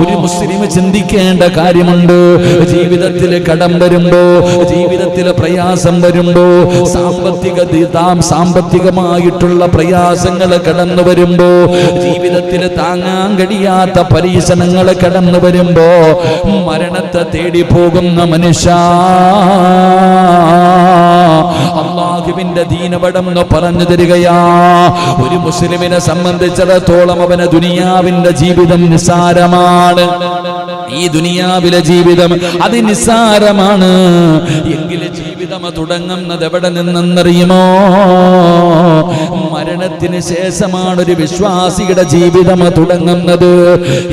ഒരു മുസ്ലിം ചിന്തിക്കേണ്ട കാര്യമുണ്ട്. ജീവിതത്തിൽ കടം വരുമ്പോ, ജീവിതത്തിൽ പ്രയാസം വരുമ്പോ, സാമ്പത്തികമായിട്ടുള്ള പ്രയാസങ്ങൾ കടന്നു വരുമ്പോ, ജീവിതത്തിൽ താങ്ങാൻ കഴിയാത്ത പരീക്ഷണങ്ങൾ കടന്നു വരുമ്പോ മരണത്തെ തേടി പോകുന്ന മനുഷ്യ, അല്ലാഹുവിന്റെ ദീനവടംന്ന് പറഞ്ഞു തരികയാ. ഒരു മുസ്ലിമിനെ സംബന്ധിച്ചിടത്തോളം അവന് ദുനിയാവിന്റെ ജീവിതം നിസ്സാരമാണ്. ഈ ദുനിയാവിലെ ജീവിതം അത് നിസ്സാരമാണ്. എങ്കിലും ജീവിതം തുടങ്ങുന്നത് എവിടെ നിന്നെന്നറിയുമോ? മരണത്തിന് ശേഷമാണ് ഒരു വിശ്വാസിയുടെ ജീവിതം തുടങ്ങുന്നത്.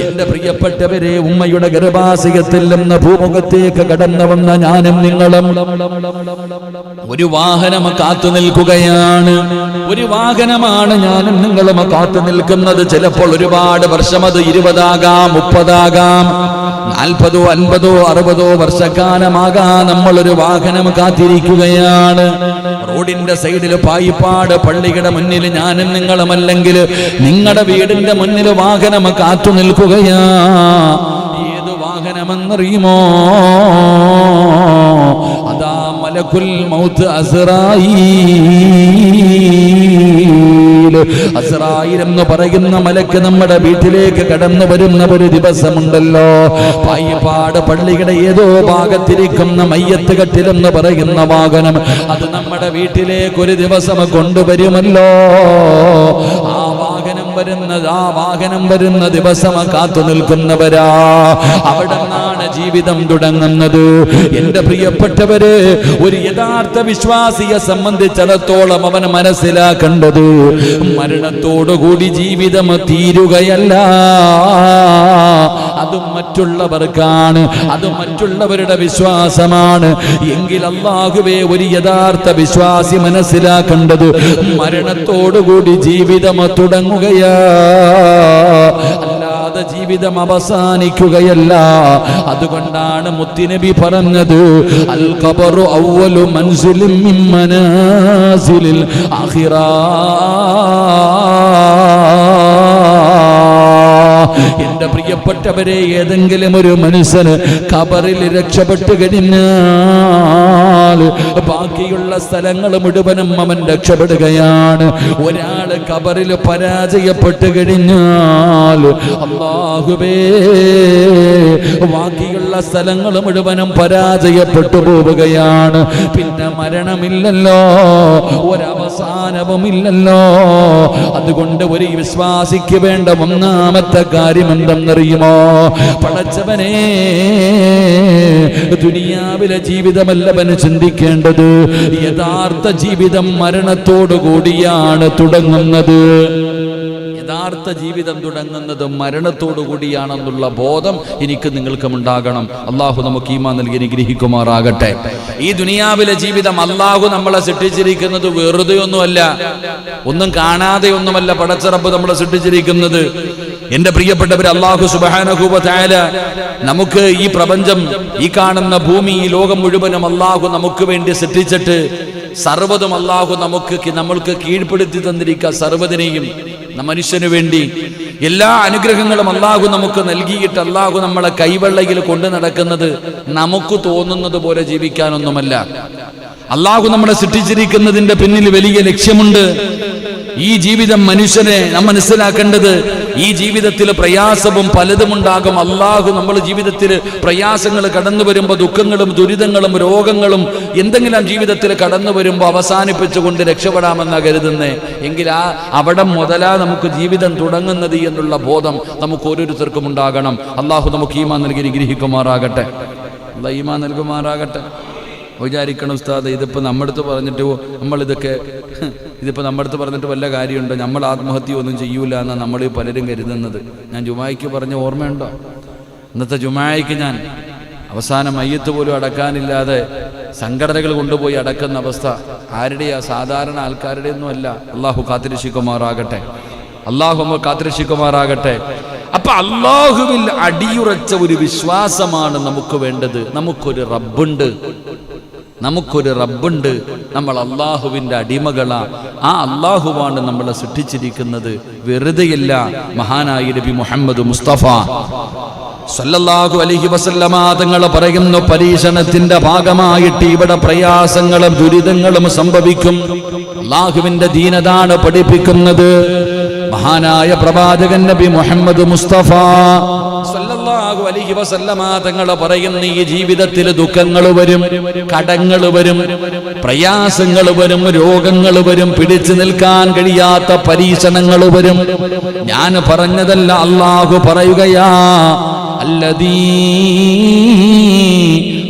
എന്റെ പ്രിയപ്പെട്ടവരെ, ഉമ്മയുടെ ഗർഭാശയത്തിൽ നിന്ന് ഭൂമുഖത്തേക്ക് കടന്നു വന്ന ഞാനും നിങ്ങളും ഒരു വാഹനം കാത്തു നിൽക്കുകയാണ്. ഒരു വാഹനമാണ് ഞാനും നിങ്ങളും കാത്തു നിൽക്കുന്നത്. ചിലപ്പോൾ ഒരുപാട് വർഷം, അത് 20 ആകാം, 30 ആകാം, 40, 50, 60 വർഷക്കാലമാകാം നമ്മളൊരു വാഹനം കാത്തിരിക്കുകയാണ്. റോഡിന്റെ സൈഡിൽ പായിപ്പാട് പള്ളിയുടെ മുന്നിൽ ഞാനും നിങ്ങളും, അല്ലെങ്കിൽ നിങ്ങളുടെ വീടിന്റെ മുന്നിൽ വാഹനം കാത്തു നിൽക്കുകയാ. ഏത് വാഹനമെന്നറിയുമോ? അതാ മലക്കുൽ മൗത്ത് അസ്റായീൽ എന്ന് പറയുന്ന മലക്ക് നമ്മുടെ വീട്ടിലേക്ക് കടന്നു വരുന്ന ഒരു ദിവസമുണ്ടല്ലോ. പായിപ്പാട് പള്ളിയുടെ ഏതോ ഭാഗത്തിരിക്കുന്ന മയ്യത്ത് കട്ടിലെന്ന് പറയുന്ന വാഹനം, അത് നമ്മുടെ വീട്ടിലേക്ക് ഒരു ദിവസം കൊണ്ടുവരുമല്ലോ. ആ വാഹനം വരുന്ന ദിവസം കാത്തു നിൽക്കുന്നവരാ. അവിടെ നിന്നാണ് ജീവിതം തുടങ്ങുന്നത്. എന്റെ പ്രിയപ്പെട്ടവര്, ഒരു യഥാർത്ഥ വിശ്വാസിയെ സംബന്ധിച്ചിടത്തോളം അവൻ മനസ്സിലാക്കേണ്ടത്, മരണത്തോടുകൂടി ജീവിതം തീരുകയല്ല. അതും മറ്റുള്ളവർക്കാണ്, അതും മറ്റുള്ളവരുടെ വിശ്വാസമാണ്. എങ്കിൽ അല്ലാഹുവേ, ഒരു യഥാർത്ഥ വിശ്വാസി മനസ്സിലാക്കേണ്ടത്, മരണത്തോടുകൂടി ജീവിതം തുടങ്ങുകയാ, അല്ലാതെ ജീവിതം അവസാനിക്കുകയല്ല. അതുകൊണ്ടാണ് മുത്തുനബി പറഞ്ഞത്, അൽ ഖബറു അവ്വലു മൻസിലിൻ മിൻ മനാസിലിൽ ആഖിറ. എന്റെ പ്രിയപ്പെട്ടവരെ, ഏതെങ്കിലും ഒരു മനുഷ്യന് ഖബറിൽ രക്ഷപ്പെട്ടു കഴിഞ്ഞാൽ ബാക്കിയുള്ള സ്ഥലങ്ങൾ മുഴുവനും അവൻ രക്ഷപ്പെടുകയാണ്. ഒരാൾ ഖബറിൽ പരാജയപ്പെട്ടു കഴിഞ്ഞാൽ അല്ലാഹുവേ, ബാക്കിയുള്ള സ്ഥലങ്ങൾ മുഴുവനും പരാജയപ്പെട്ടു പോവുകയാണ്. പിന്നെ മരണമില്ലല്ലോ, ഒരവസാനവുമില്ലല്ലോ. അതുകൊണ്ട് ഒരു വിശ്വാസിക്ക് വേണ്ട ഒന്നാമത്തെ കാര്യം എന്തെന്നറിയുമോ? പടച്ചവനെ, ദുനിയാവിലെ ജീവിതമല്ലവന് ചിന്തിക്കേണ്ടത്, യഥാർത്ഥ ജീവിതം മരണത്തോടു കൂടിയാണ് തുടങ്ങുന്നത്. യഥാർത്ഥ ജീവിതം തുടങ്ങുന്നത് മരണത്തോടു കൂടിയാണെന്നുള്ള ബോധം എനിക്ക് നിങ്ങൾക്കും ഉണ്ടാകണം. അള്ളാഹു നമുക്ക് ഈമാൻ നൽകി അനുഗ്രഹിക്കുമാറാകട്ടെ. ഈ ദുനിയാവിലെ ജീവിതം അള്ളാഹു നമ്മളെ സൃഷ്ടിച്ചിരിക്കുന്നത് വെറുതെ ഒന്നുമല്ല, ഒന്നും കാണാതെ ഒന്നുമല്ല പടച്ച റബ്ബ് നമ്മളെ സൃഷ്ടിച്ചിരിക്കുന്നത്. എന്റെ പ്രിയപ്പെട്ടവർ, അല്ലാഹു സുബ്ഹാനഹു വ തആല നമുക്ക് ഈ പ്രപഞ്ചം, ഈ കാണുന്ന ഭൂമി, ഈ ലോകം മുഴുവനും അല്ലാഹു നമുക്ക് വേണ്ടി സൃഷ്ടിച്ചിട്ട് സർവ്വതും അല്ലാഹു നമ്മൾക്ക് കീഴ്പ്പെടുത്തി തന്നിരിക്കുക. സർവ്വതിനെയും മനുഷ്യന് വേണ്ടി എല്ലാ അനുഗ്രഹങ്ങളും അല്ലാഹു നമുക്ക് നൽകിയിട്ട് അല്ലാഹു നമ്മളെ കൈവെള്ളയിൽ കൊണ്ടു നടക്കുന്നത് നമുക്ക് തോന്നുന്നത് പോലെ ജീവിക്കാനൊന്നുമല്ല. അല്ലാഹു നമ്മളെ സൃഷ്ടിച്ചിരിക്കുന്നതിന്റെ പിന്നിൽ വലിയ ലക്ഷ്യമുണ്ട്. ഈ ജീവിതം മനുഷ്യനെ നാം മനസ്സിലാക്കേണ്ടത്, ഈ ജീവിതത്തിൽ പ്രയാസവും പലതും ഉണ്ടാകും. അല്ലാഹു നമ്മൾ ജീവിതത്തിൽ പ്രയാസങ്ങൾ കടന്നു വരുമ്പോൾ, ദുഃഖങ്ങളും ദുരിതങ്ങളും രോഗങ്ങളും എന്തെങ്കിലും ജീവിതത്തിൽ കടന്നു വരുമ്പോൾ അവസാനിപ്പിച്ചുകൊണ്ട് രക്ഷപ്പെടാമെന്നാണ് കരുതുന്നേ. എങ്കിൽ അവിടെ മുതലാ നമുക്ക് ജീവിതം തുടങ്ങുന്നത് എന്നുള്ള ബോധം നമുക്ക് ഓരോരുത്തർക്കും ഉണ്ടാകണം. അല്ലാഹു നമുക്ക് ഈമാൻ നൽകി അനുഗ്രഹിക്കുമാറാകട്ടെ. അല്ലാഹു ഈമാൻ നൽകുമാറാകട്ടെ. വിചാരിക്കണം, ഉസ്താദ് ഇതിപ്പോൾ നമ്മടുത്ത് പറഞ്ഞിട്ട് ഇതിപ്പോൾ നമ്മടുത്ത് പറഞ്ഞിട്ട് വല്ല കാര്യമുണ്ടോ? നമ്മൾ ആത്മഹത്യ ഒന്നും ചെയ്യൂല എന്നാണ് നമ്മൾ പലരും കരുതുന്നത്. ഞാൻ ജുമായ്ക്ക് പറഞ്ഞ ഓർമ്മയുണ്ടോ? ഇന്നത്തെ ജുമായ്ക്ക് ഞാൻ അവസാനം മയ്യത്ത് പോലും അടക്കാനില്ലാതെ സംഘടനകൾ കൊണ്ടുപോയി അടക്കുന്ന അവസ്ഥ ആരുടെയാ? സാധാരണ ആൾക്കാരുടെ ഒന്നും അല്ല. അള്ളാഹു കാത്തിരക്ഷിക്കുമാറാകട്ടെ. അള്ളാഹു നമ്മൾ കാത്തിരക്ഷിക്കുമാറാകട്ടെ. അപ്പൊ അള്ളാഹുവിൽ അടിയുറച്ച ഒരു വിശ്വാസമാണ് നമുക്ക് വേണ്ടത്. നമുക്കൊരു റബ്ബുണ്ട്. നമുക്കൊരു റബ്ബുണ്ട്, നമ്മൾ അള്ളാഹുവിൻ്റെ അടിമകളാ. ആ അള്ളാഹുവാണ് നമ്മളെ സൃഷ്ടിച്ചിരിക്കുന്നത്, വെറുതെയല്ല. മഹാനായ നബി മുഹമ്മദ് മുസ്തഫ സല്ലല്ലാഹു അലൈഹി വസല്ലമ തങ്ങൾ പറയുന്നു, പരീക്ഷണത്തിന്റെ ഭാഗമായിട്ട് ഇവിടെ പ്രയാസങ്ങളും ദുരിതങ്ങളും സംഭവിക്കും. അള്ളാഹുവിന്റെ ദീനതാണ് പഠിപ്പിക്കുന്നത്. മഹാനായ പ്രവാചകൻ നബി മുഹമ്മദ് മുസ്തഫ സല്ലല്ലാഹു അലൈഹി വസല്ലമ തങ്ങൾ പറയുന്നു, ഈ ജീവിതത്തിൽ ദുഃഖങ്ങൾ വരും, കടങ്ങൾ വരും, പ്രയാസങ്ങൾ വരും, രോഗങ്ങൾ വരും, പിടിച്ചു നിൽക്കാൻ കഴിയാത്ത പരീക്ഷണങ്ങൾ വരും. ഞാൻ പറഞ്ഞതല്ല, അള്ളാഹു പറയുകയാ, الذي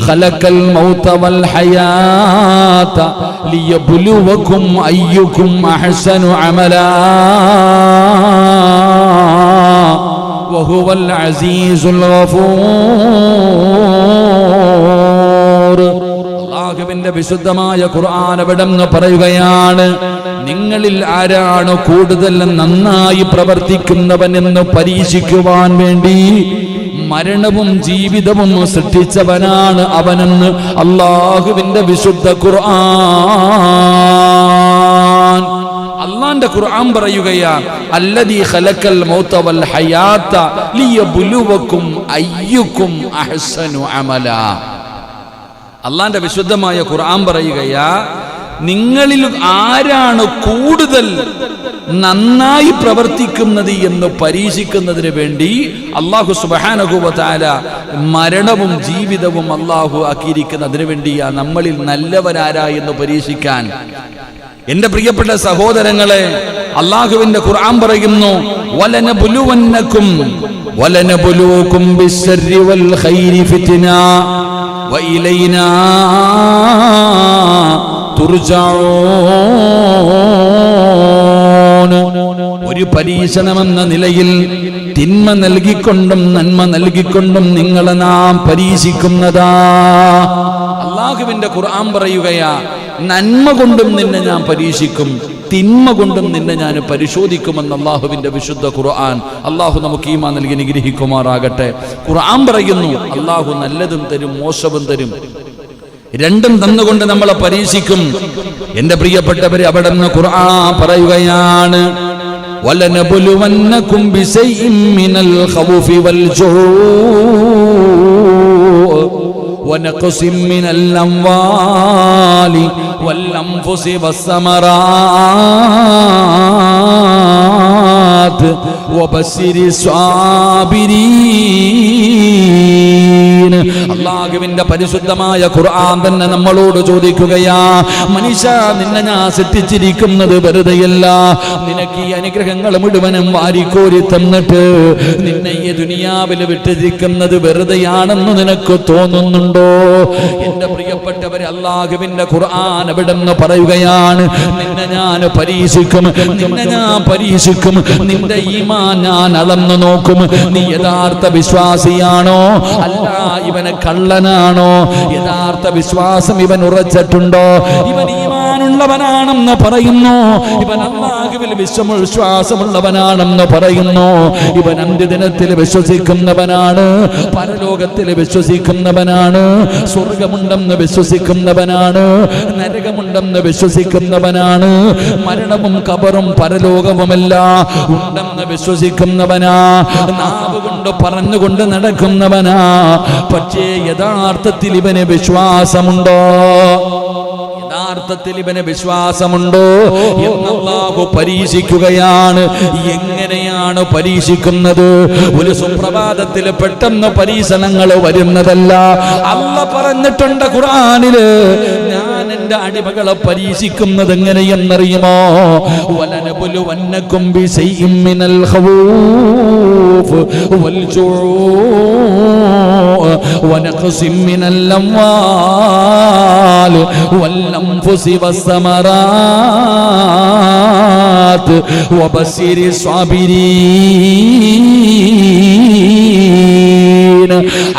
خلق الموت والحياة ليبلوكم أيكم أحسن عملا وهو العزيز الغفور. അല്ലാഹുവിന്റെ വിശുദ്ധമായ ഖുർആൻ അവിടെന്ന് പറയുകയാണ്, നിങ്ങളിൽ ആരാണ് കൂടുതൽ നന്നായി പ്രവർത്തിക്കുന്നവനെന്ന് പരീക്ഷിക്കുവാൻ വേണ്ടി മരണവും ജീവിതവും സൃഷ്ടിച്ചവനാണ് അവനെന്ന് അല്ലാഹുവിന്റെ വിശുദ്ധ ഖുർആൻ. അല്ലാഹുവിന്റെ ഖുർആൻ പറയുകയാണ്, അല്ലദീ ഖലഖൽ മൗത വൽ ഹയാത ലിയബ്ലുവകും അയ്യുക്കും അഹ്സനു അമലാ. അല്ലാഹുവിന്റെ വിശുദ്ധമായ ഖുർആൻ പറയുകയാ, നിങ്ങളിൽ ആരാണ് കൂടുതൽ നന്നായി പ്രവർത്തിക്കുന്നത് എന്ന് പരീക്ഷിക്കുന്നതിന് വേണ്ടി അല്ലാഹു സുബ്ഹാനഹു വ തആല മരണവും ജീവിതവും അല്ലാഹു ആക്കിയിരിക്കുന്നതിന് വേണ്ടിയാ നമ്മളിൽ നല്ലവരാരാ എന്ന് പരീക്ഷിക്കാൻ. എന്റെ പ്രിയപ്പെട്ട സഹോദരങ്ങളെ, അല്ലാഹുവിന്റെ ഖുർആൻ പറയുന്നു, വലനബുലൂകും ബിശ്ശർരി വൽ ഖൈരി ഫിത്ന വഇലൈനാ തുർജഊൻ. ഒരു പരീക്ഷണമെന്ന നിലയിൽ തിന്മ നൽകിക്കൊണ്ടും നന്മ നൽകിക്കൊണ്ടും നിങ്ങളെ നാം പരീക്ഷിക്കുന്നതാ. അല്ലാഹുവിന്റെ ഖുർആൻ പറയുകയാ, നന്മ കൊണ്ടും നിന്നെ ഞാൻ പരീക്ഷിക്കും, തിന്മ കൊണ്ടും നിന്നെ ഞാൻ പരിശോധിക്കുമെന്ന് അല്ലാഹുവിന്റെ വിശുദ്ധ ഖുർആൻ. അല്ലാഹു നമുക്ക് ഈമാൻ നൽകി അനുഗ്രഹിക്കുമാറാകട്ടെ. ഖുർആൻ പറയുന്നു, അല്ലാഹു നല്ലതും തരും, മോശവും തരും, രണ്ടും തന്നുകൊണ്ട് നമ്മളെ പരീക്ഷിക്കും. എന്റെ പ്രിയപ്പെട്ടവരെ, അവിടെ നിന്ന് ഖുർആൻ പറയുകയാണ്, വലനബുലുവന്നകും ബിശൈഇൻ മിനൽ ഖൗഫി വൽ ജൂഅ് വനഖസിൻ മിനൽ അംവാലി വൽ അൻഫുസി വസ്സമറാത്ത് വബശ്ശിരി സ്വാബിരീൻ. അല്ലാഹുവിന്റെ പരിശുദ്ധമായ ഖുർആൻ തന്നെ നമ്മളോട് ചോദിക്കുകയാ, മനുഷ്യ, നിന്നെ ഞാൻ സൃഷ്ടിച്ചിരിക്കുന്നത് വെറുതെയല്ല. നിനക്ക് ഈ അനുഗ്രഹങ്ങൾ മുഴുവനും വാരിക്കോരി തന്നിട്ട് നിന്നെ ഈ ദുനിയാവിൽ വിട്ടിരിക്കുന്നത് വെറുതെയാണെന്ന് നിനക്ക് തോന്നുന്നുണ്ടോ? എന്റെ പ്രിയപ്പെട്ടവരെ, അല്ലാഹുവിന്റെ ഖുർആൻ അവിടെ നിന്ന് പറയുകയാണ്, നിന്നെ ഞാൻ പരീക്ഷിക്കും, നിന്നെ ഞാൻ പരീക്ഷിക്കും, നിന്റെ ഈമാൻ ഞാൻ അളന്നു നോക്കും. നീ യഥാർത്ഥ വിശ്വാസിയാണോ അല്ല ഇവന് കള്ളനാണോ? യഥാർത്ഥ വിശ്വാസം ഇവൻ ഉറച്ചിട്ടുണ്ടോ? ഇവൻ ഈമാനുള്ളവനാണെന്ന് പറയുന്നു, ഇവൻ അല്ലാഹുവിൽ വിശ്വാസമുള്ളവനാണെന്ന് പറയുന്നു, ഇവൻ അന്ത്യദിനത്തിൽ വിശ്വസിക്കുന്നവനാണ്, പരലോകത്തിൽ വിശ്വസിക്കുന്നവനാണ്, സ്വർഗമുണ്ടെന്ന് വിശ്വസിക്കുന്നവനാണ്, നരകമുണ്ടെന്ന് വിശ്വസിക്കുന്നവനാണ്, മരണവും ഖബറും പരലോകവുമെല്ലാം ഉണ്ടെന്ന് വിശ്വസിക്കുന്നവനാ, നാവ് കൊണ്ട് പറഞ്ഞുകൊണ്ട് നടക്കുന്നവനാ. പക്ഷേ യഥാർത്ഥത്തിൽ ഇവന് വിശ്വാസമുണ്ടോ? യഥാർത്ഥത്തിൽ ഇവന് വിശ്വാസമുണ്ടോ എന്ന് അല്ലാഹു പരീക്ഷിക്കുകയാണ്. എങ്ങനെയാണ് പരീക്ഷിക്കുന്നത്? ഒരു സുപ്രഭാതത്തിൽ പെട്ടെന്ന് പരീക്ഷണങ്ങൾ വരുന്നതല്ല. അല്ലാഹു പറഞ്ഞിട്ടുണ്ട് ഖുർആനില്, ഞാൻ എന്റെ അടിമകളെ പരീക്ഷിക്കുന്നത് എങ്ങനെയെന്നറിയുമോ? വലനബുലുവന്നകും ബിശൈഇൻ മിനൽ ഖൗഫ് വൽ ജൂഅ് വനഖസിൻ മിനൽ അംവാൽ വൽ അൻഫുസി വസ്സമറാത്ത് വബശ്ശിരി സ്വാബിരീൻ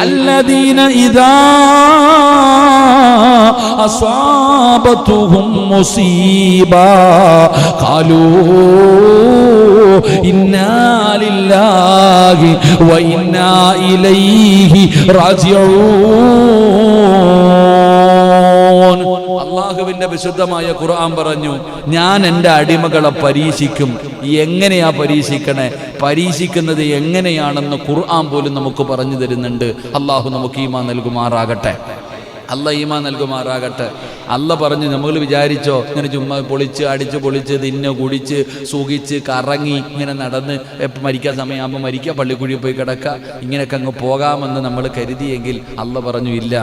الذين إذا أصابتهم مصيبة قالوا إنا لله وإنا إليه راجعون. അള്ളാഹുവിന്റെ വിശുദ്ധമായ ഖുർആൻ പറഞ്ഞു, ഞാൻ എൻ്റെ അടിമകളെ പരീക്ഷിക്കും. എങ്ങനെയാ പരീക്ഷിക്കണേ? പരീക്ഷിക്കുന്നത് എങ്ങനെയാണെന്ന് ഖുർആൻ പോലും നമുക്ക് പറഞ്ഞു തരുന്നുണ്ട്. അള്ളാഹു നമുക്ക് ഈമാൻ നൽകുമാറാകട്ടെ. അല്ല ഈമാൻ നൽകുമാറാകട്ടെ. അല്ല പറഞ്ഞു, നമ്മൾ വിചാരിച്ചോ ഇങ്ങനെ ചുമ്മാ പൊളിച്ച് അടിച്ച് പൊളിച്ച് തിന്ന് കുടിച്ച് സുഖിച്ച് കറങ്ങി ഇങ്ങനെ നടന്ന് മരിക്കാൻ സമയമാകുമ്പോൾ മരിക്കുക, പള്ളിക്കുഴിയിൽ പോയി കിടക്കുക, ഇങ്ങനെയൊക്കെ അങ്ങ് പോകാമെന്ന് നമ്മൾ കരുതിയെങ്കിൽ അല്ല പറഞ്ഞു ഇല്ല.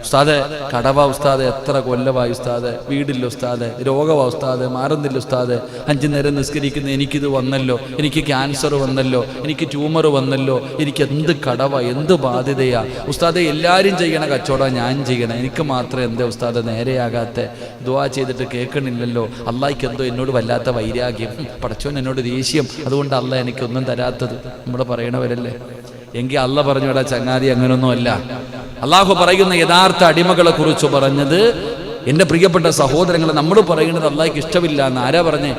ഉസ്താദെ കടവ ഉസ്താദെ, എത്ര കൊല്ലമായി ഉസ്താദെ, വീടില്ല ഉസ്താദെ, രോഗമാ ഉസ്താദെ, മാറുന്നില്ല ഉസ്താദെ, 5 നേരം നിസ്കരിക്കുന്ന എനിക്കിത് വന്നല്ലോ, എനിക്ക് ക്യാൻസർ വന്നല്ലോ, എനിക്ക് ട്യൂമർ വന്നല്ലോ, എനിക്ക് എന്ത് കടവ, എന്ത് ബാധ്യതയാ ഉസ്താദെ, എല്ലാവരും ചെയ്യണ കച്ചവടം ഞാൻ ചെയ്യണം, എനിക്ക് മാത്രം എന്താ ഉസ്താദെ നേരെയാകാത്ത, ദുആ ചെയ്തിട്ട് കേൾക്കണില്ലല്ലോ, അള്ളാഹിക്ക് എന്തോ എന്നോട് വല്ലാത്ത വൈരാഗ്യം, പടച്ചോൻ എന്നോട് ദേഷ്യം, അതുകൊണ്ട് അല്ല എനിക്കൊന്നും തരാത്തത്, നമ്മൾ പറയണവരല്ലേ. എങ്കിൽ അല്ല പറഞ്ഞു, എടാ ചങ്ങാതി അങ്ങനൊന്നും അല്ല. അള്ളാഹു പറയുന്ന യഥാർത്ഥ അടിമകളെ കുറിച്ച് പറഞ്ഞത്, എൻ്റെ പ്രിയപ്പെട്ട സഹോദരങ്ങളെ, നമ്മൾ പറയുന്നത് അള്ളാഹിക്ക് ഇഷ്ടമില്ല എന്ന് ആരാ പറഞ്ഞേ?